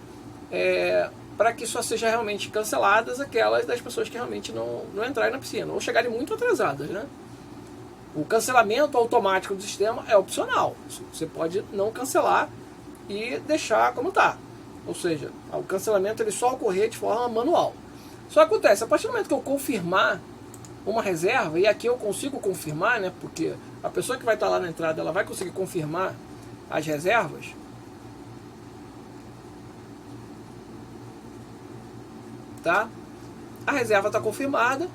para que só seja realmente canceladas aquelas das pessoas que realmente não entrarem na piscina, ou chegarem muito atrasadas, né? O cancelamento automático do sistema é opcional. Você pode não cancelar e deixar como está. Ou seja, o cancelamento ele só ocorrer de forma manual. Só acontece, a partir do momento que eu confirmar uma reserva, e aqui eu consigo confirmar, né, porque a pessoa que vai estar lá na entrada, ela vai conseguir confirmar as reservas. Tá? A reserva está confirmada.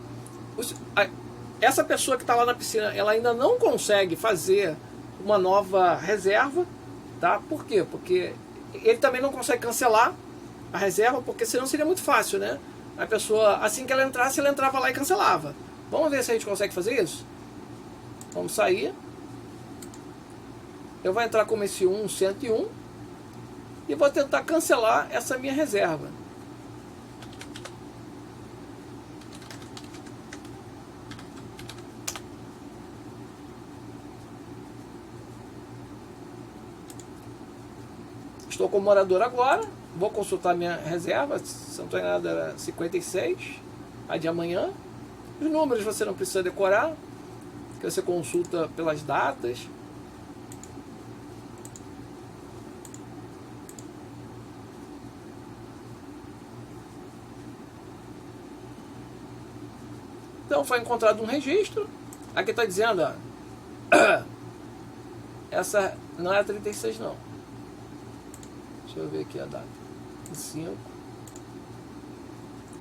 Essa pessoa que está lá na piscina, ela ainda não consegue fazer uma nova reserva, tá? Por quê? Porque ele também não consegue cancelar a reserva, porque senão seria muito fácil, né? A pessoa, assim que ela entrasse, ela entrava lá e cancelava. Vamos ver se a gente consegue fazer isso? Vamos sair. Eu vou entrar como esse 1101 e vou tentar cancelar essa minha reserva. estou como morador agora, vou consultar minha reserva, se não estou enganado era 56, a de amanhã. Os números você não precisa decorar, que você consulta pelas datas. Então foi encontrado um registro. Aqui está dizendo, ó, essa não é a 36 não. Deixa eu ver aqui a data. De 5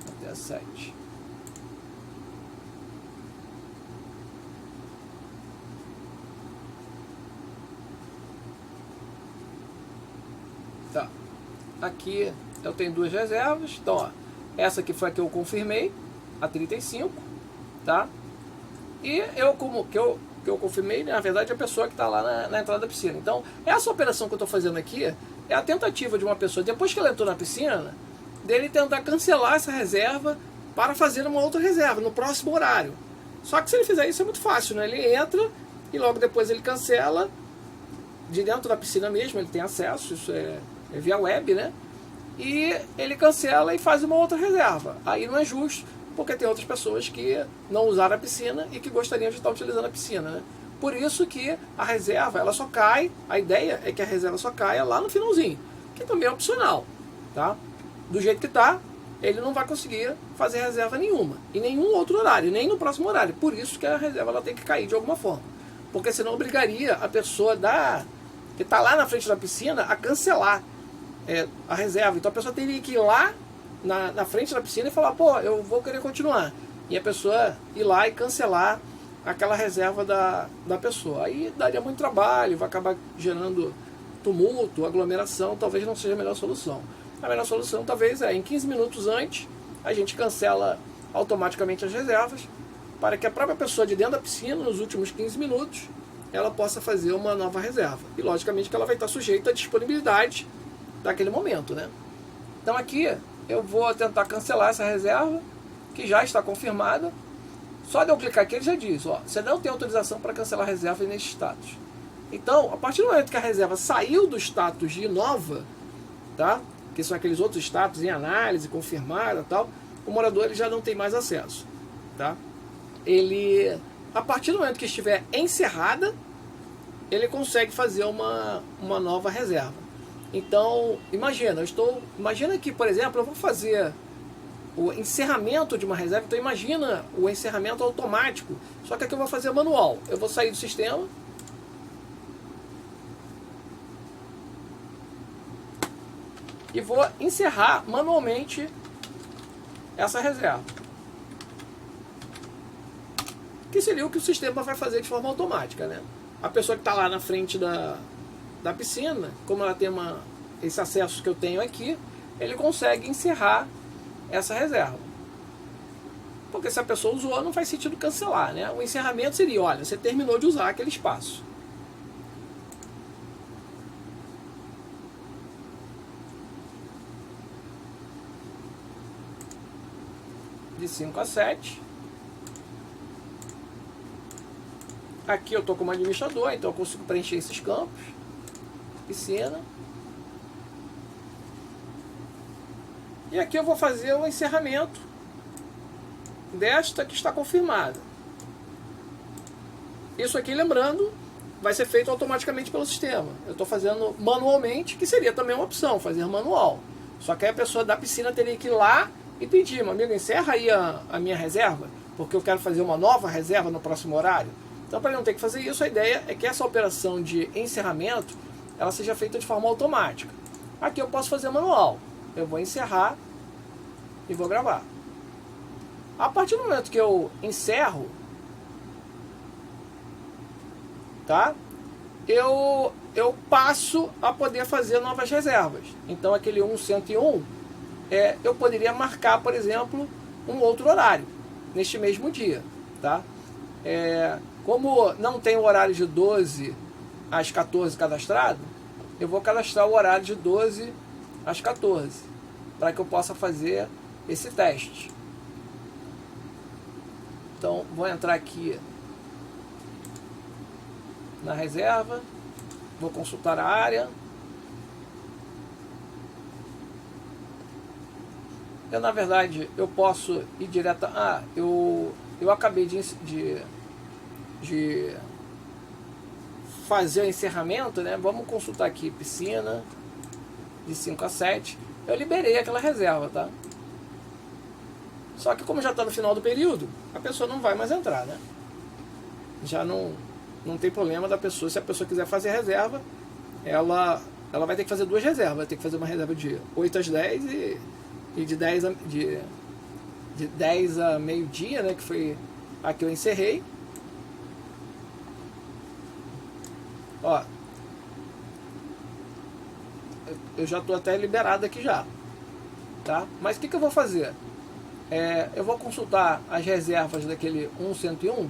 até 7. Tá. Aqui eu tenho duas reservas. Então, ó, essa aqui foi a que eu confirmei, a 35, tá? E eu como que eu confirmei, na verdade, a pessoa que está lá na entrada da piscina. Então, essa operação que eu estou fazendo aqui é a tentativa de uma pessoa, depois que ela entrou na piscina, dele tentar cancelar essa reserva para fazer uma outra reserva no próximo horário. Só que se ele fizer isso é muito fácil, né? Ele entra e logo depois ele cancela de dentro da piscina mesmo, ele tem acesso, isso é via web, né? E ele cancela e faz uma outra reserva. Aí não é justo, porque tem outras pessoas que não usaram a piscina e que gostariam de estar utilizando a piscina, né? Por isso que a reserva, ela só cai, a ideia é que a reserva só caia lá no finalzinho, que também é opcional, tá? Do jeito que tá, ele não vai conseguir fazer reserva nenhuma, em nenhum outro horário, nem no próximo horário. Por isso que a reserva ela tem que cair de alguma forma, porque senão obrigaria a pessoa que está lá na frente da piscina a cancelar a reserva. Então a pessoa teria que ir lá na frente da piscina e falar, pô, eu vou querer continuar. E a pessoa ir lá e cancelar aquela reserva da pessoa. Aí daria muito trabalho, vai acabar gerando tumulto, aglomeração, talvez não seja a melhor solução. A melhor solução talvez em 15 minutos antes, a gente cancela automaticamente as reservas, para que a própria pessoa de dentro da piscina, nos últimos 15 minutos, ela possa fazer uma nova reserva. E logicamente que ela vai estar sujeita à disponibilidade daquele momento, né? Então aqui eu vou tentar cancelar essa reserva, que já está confirmada. Só de eu clicar aqui ele já diz, ó, você não tem autorização para cancelar a reserva nesse status. Então, a partir do momento que a reserva saiu do status de nova, tá? Que são aqueles outros status em análise, confirmada, tal, o morador ele já não tem mais acesso, tá? Ele, a partir do momento que estiver encerrada, ele consegue fazer uma nova reserva. Então, imagina que, por exemplo, eu vou fazer o encerramento de uma reserva. Então imagina o encerramento automático, só que aqui eu vou fazer manual. Eu vou sair do sistema e vou encerrar manualmente essa reserva, que seria o que o sistema vai fazer de forma automática, né? A pessoa que está lá na frente da piscina, como ela tem esse acesso que eu tenho aqui, ele consegue encerrar essa reserva. Porque se a pessoa usou, não faz sentido cancelar, né? O encerramento seria, olha, você terminou de usar aquele espaço. De 5 a 7. Aqui eu estou como administrador, então eu consigo preencher esses campos. Piscina. E aqui eu vou fazer o encerramento desta que está confirmada. Isso aqui, lembrando, vai ser feito automaticamente pelo sistema. Eu estou fazendo manualmente, que seria também uma opção, fazer manual. Só que aí a pessoa da piscina teria que ir lá e pedir, meu amigo, encerra aí a minha reserva, porque eu quero fazer uma nova reserva no próximo horário. Então, para ele não ter que fazer isso, a ideia é que essa operação de encerramento ela seja feita de forma automática. Aqui eu posso fazer manual. Eu vou encerrar e vou gravar. A partir do momento que eu encerro, tá? Eu passo a poder fazer novas reservas. Então aquele 101, eu poderia marcar, por exemplo, um outro horário neste mesmo dia, tá? Como não tem o horário de 12 às 14 cadastrado, eu vou cadastrar o horário de 12 às 14, para que eu possa fazer esse teste. Então, vou entrar aqui na reserva, vou consultar a área, Eu, na verdade, eu posso ir direto... eu acabei de fazer o encerramento, né? Vamos consultar aqui, piscina, de 5 a 7. Eu liberei aquela reserva, tá? Só que como já está no final do período, a pessoa não vai mais entrar, né? Já não tem problema da pessoa, se a pessoa quiser fazer reserva, ela vai ter que fazer duas reservas, vai ter que fazer uma reserva de 8 às 10 e de 10 a meio-dia, né, que foi a que eu encerrei. Ó, eu já estou até liberado aqui já, tá? Mas o que eu vou fazer? Eu vou consultar as reservas daquele 101.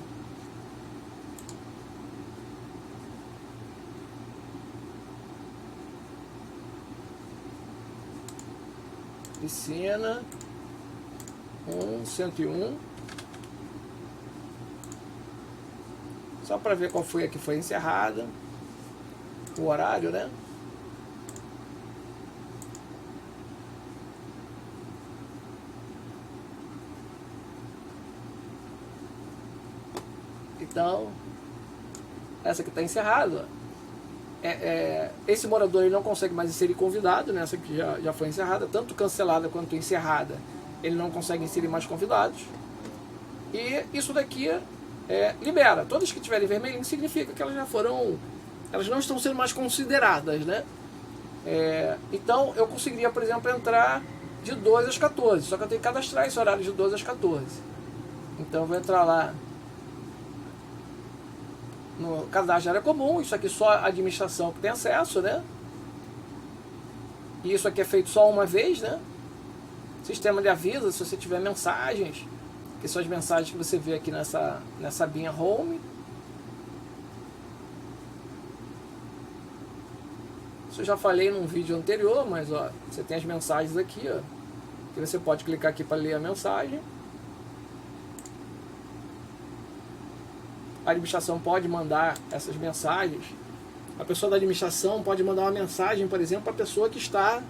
Piscina 101. Só para ver qual foi a que foi encerrada, o horário, né? Então, essa aqui está encerrada. Esse morador ele não consegue mais inserir convidado, né? Essa aqui já foi encerrada, tanto cancelada quanto encerrada, ele não consegue inserir mais convidados. E isso daqui libera. Todas que tiverem vermelhinho significa que elas já foram, elas não estão sendo mais consideradas, né? Então eu conseguiria, por exemplo, entrar de 12 às 14, só que eu tenho que cadastrar esse horário de 12 às 14. Então eu vou entrar lá no cadastro de área comum, isso aqui só a administração que tem acesso, né? E isso aqui é feito só uma vez, né? Sistema de aviso, se você tiver mensagens, que são as mensagens que você vê aqui nessa abinha Home. Isso eu já falei num vídeo anterior, mas ó, você tem as mensagens aqui, ó, que você pode clicar aqui para ler a mensagem. A administração pode mandar essas mensagens. A pessoa da administração pode mandar uma mensagem, por exemplo, para a pessoa que está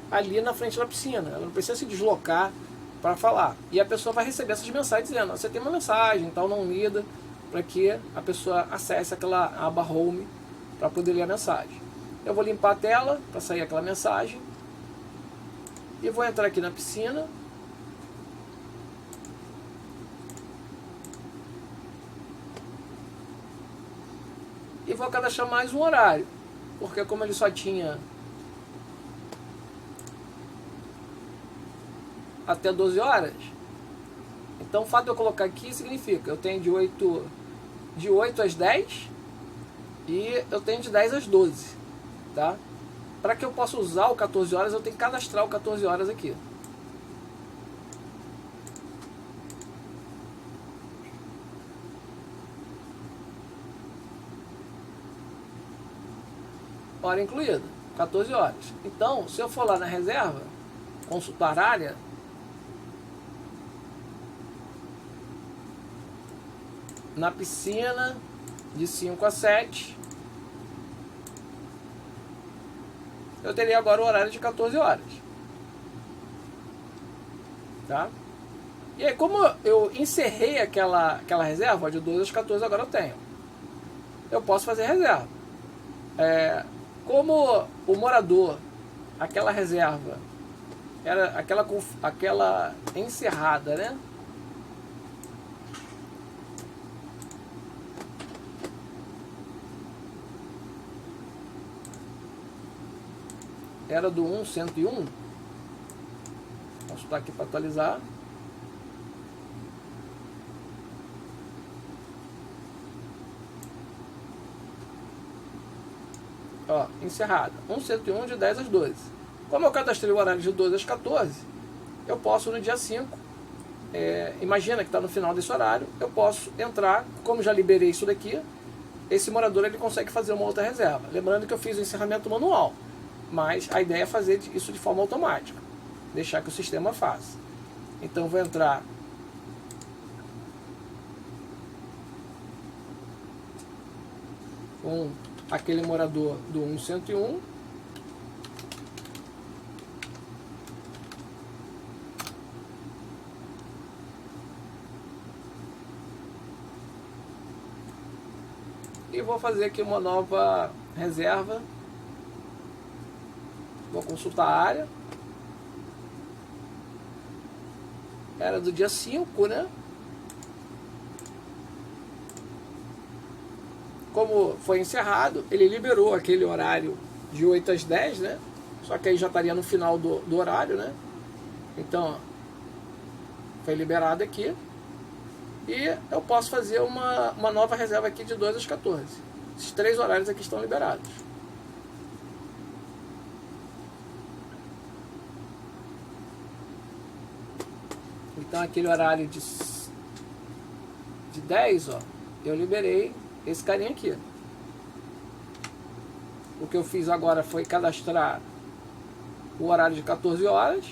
ali na frente da piscina. Ela não precisa se deslocar para falar. E a pessoa vai receber essas mensagens dizendo: você tem uma mensagem, tal, não lida, para que a pessoa acesse aquela aba Home para poder ler a mensagem. Eu vou limpar a tela para sair aquela mensagem. E vou entrar aqui na piscina. E vou cadastrar mais um horário, porque como ele só tinha até 12 horas, então o fato de eu colocar aqui significa eu tenho de 8 às 10 e eu tenho de 10 às 12, tá? Para que eu possa usar o 14 horas, eu tenho que cadastrar o 14 horas aqui. Hora incluída, 14 horas. Então, se eu for lá na reserva, consultar área, na piscina, de 5 a 7, eu teria agora o horário de 14 horas. Tá? E aí, como eu encerrei aquela reserva, de 12 às 14, agora eu tenho. Eu posso fazer reserva. Como o morador, aquela reserva, era aquela encerrada, né? Era do 101. Posso estar aqui para atualizar. Ó, encerrada. 101 de 10 às 12. Como eu cadastrei o horário de 12 às 14, eu posso no dia 5, imagina que está no final desse horário, eu posso entrar, como já liberei isso daqui, esse morador ele consegue fazer uma outra reserva. Lembrando que eu fiz o encerramento manual, mas a ideia é fazer isso de forma automática, deixar que o sistema faça. Então vou entrar com aquele morador do 101. e vou fazer aqui uma nova reserva. Vou consultar a área. Era do dia 5, né? Como foi encerrado, ele liberou aquele horário de 8 às 10, né? Só que aí já estaria no final do horário, né? Então, foi liberado aqui. E eu posso fazer uma nova reserva aqui de 2 às 14. Esses 3 horários aqui estão liberados. Então aquele horário de 10, ó, eu liberei esse carinha aqui. O que eu fiz agora foi cadastrar o horário de 14 horas.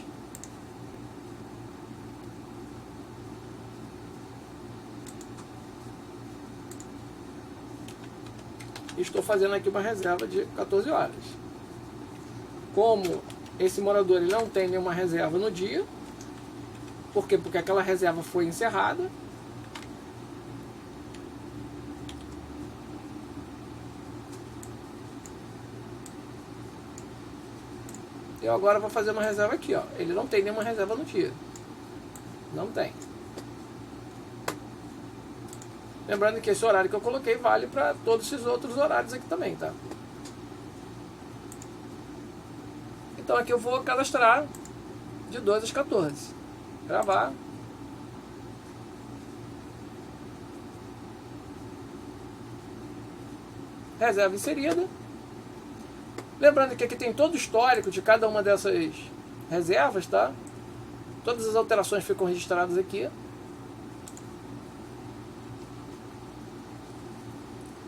Estou fazendo aqui uma reserva de 14 horas. Como esse morador ele não tem nenhuma reserva no dia, por quê? Porque aquela reserva foi encerrada. Eu agora vou fazer uma reserva aqui, ó. Ele não tem nenhuma reserva no dia. Não tem. Lembrando que esse horário que eu coloquei vale para todos esses outros horários aqui também, tá? Então aqui eu vou cadastrar de 2 às 14. Gravar. Reserva inserida. Lembrando que aqui tem todo o histórico de cada uma dessas reservas, tá? Todas as alterações ficam registradas aqui.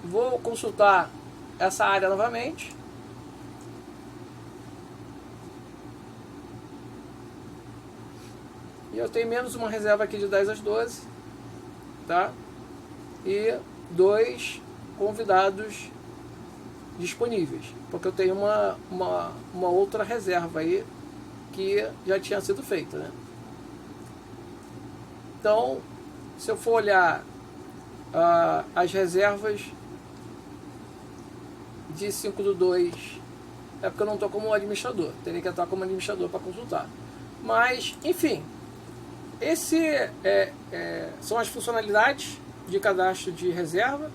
Vou consultar essa área novamente. E eu tenho menos uma reserva aqui de 10 às 12, tá? E 2 convidados disponíveis, porque eu tenho uma outra reserva aí que já tinha sido feita, né? Então, se eu for olhar as reservas de 5/2, é porque eu não estou como administrador, teria que estar como administrador para consultar. Mas, enfim, são as funcionalidades de cadastro de reserva,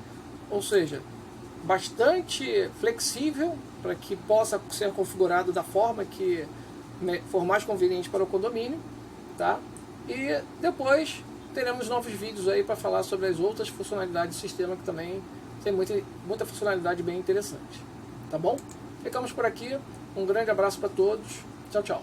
ou seja, bastante flexível para que possa ser configurado da forma que for mais conveniente para o condomínio, tá? E depois teremos novos vídeos aí para falar sobre as outras funcionalidades do sistema, que também tem muita funcionalidade bem interessante, tá bom? Ficamos por aqui, um grande abraço para todos, tchau, tchau.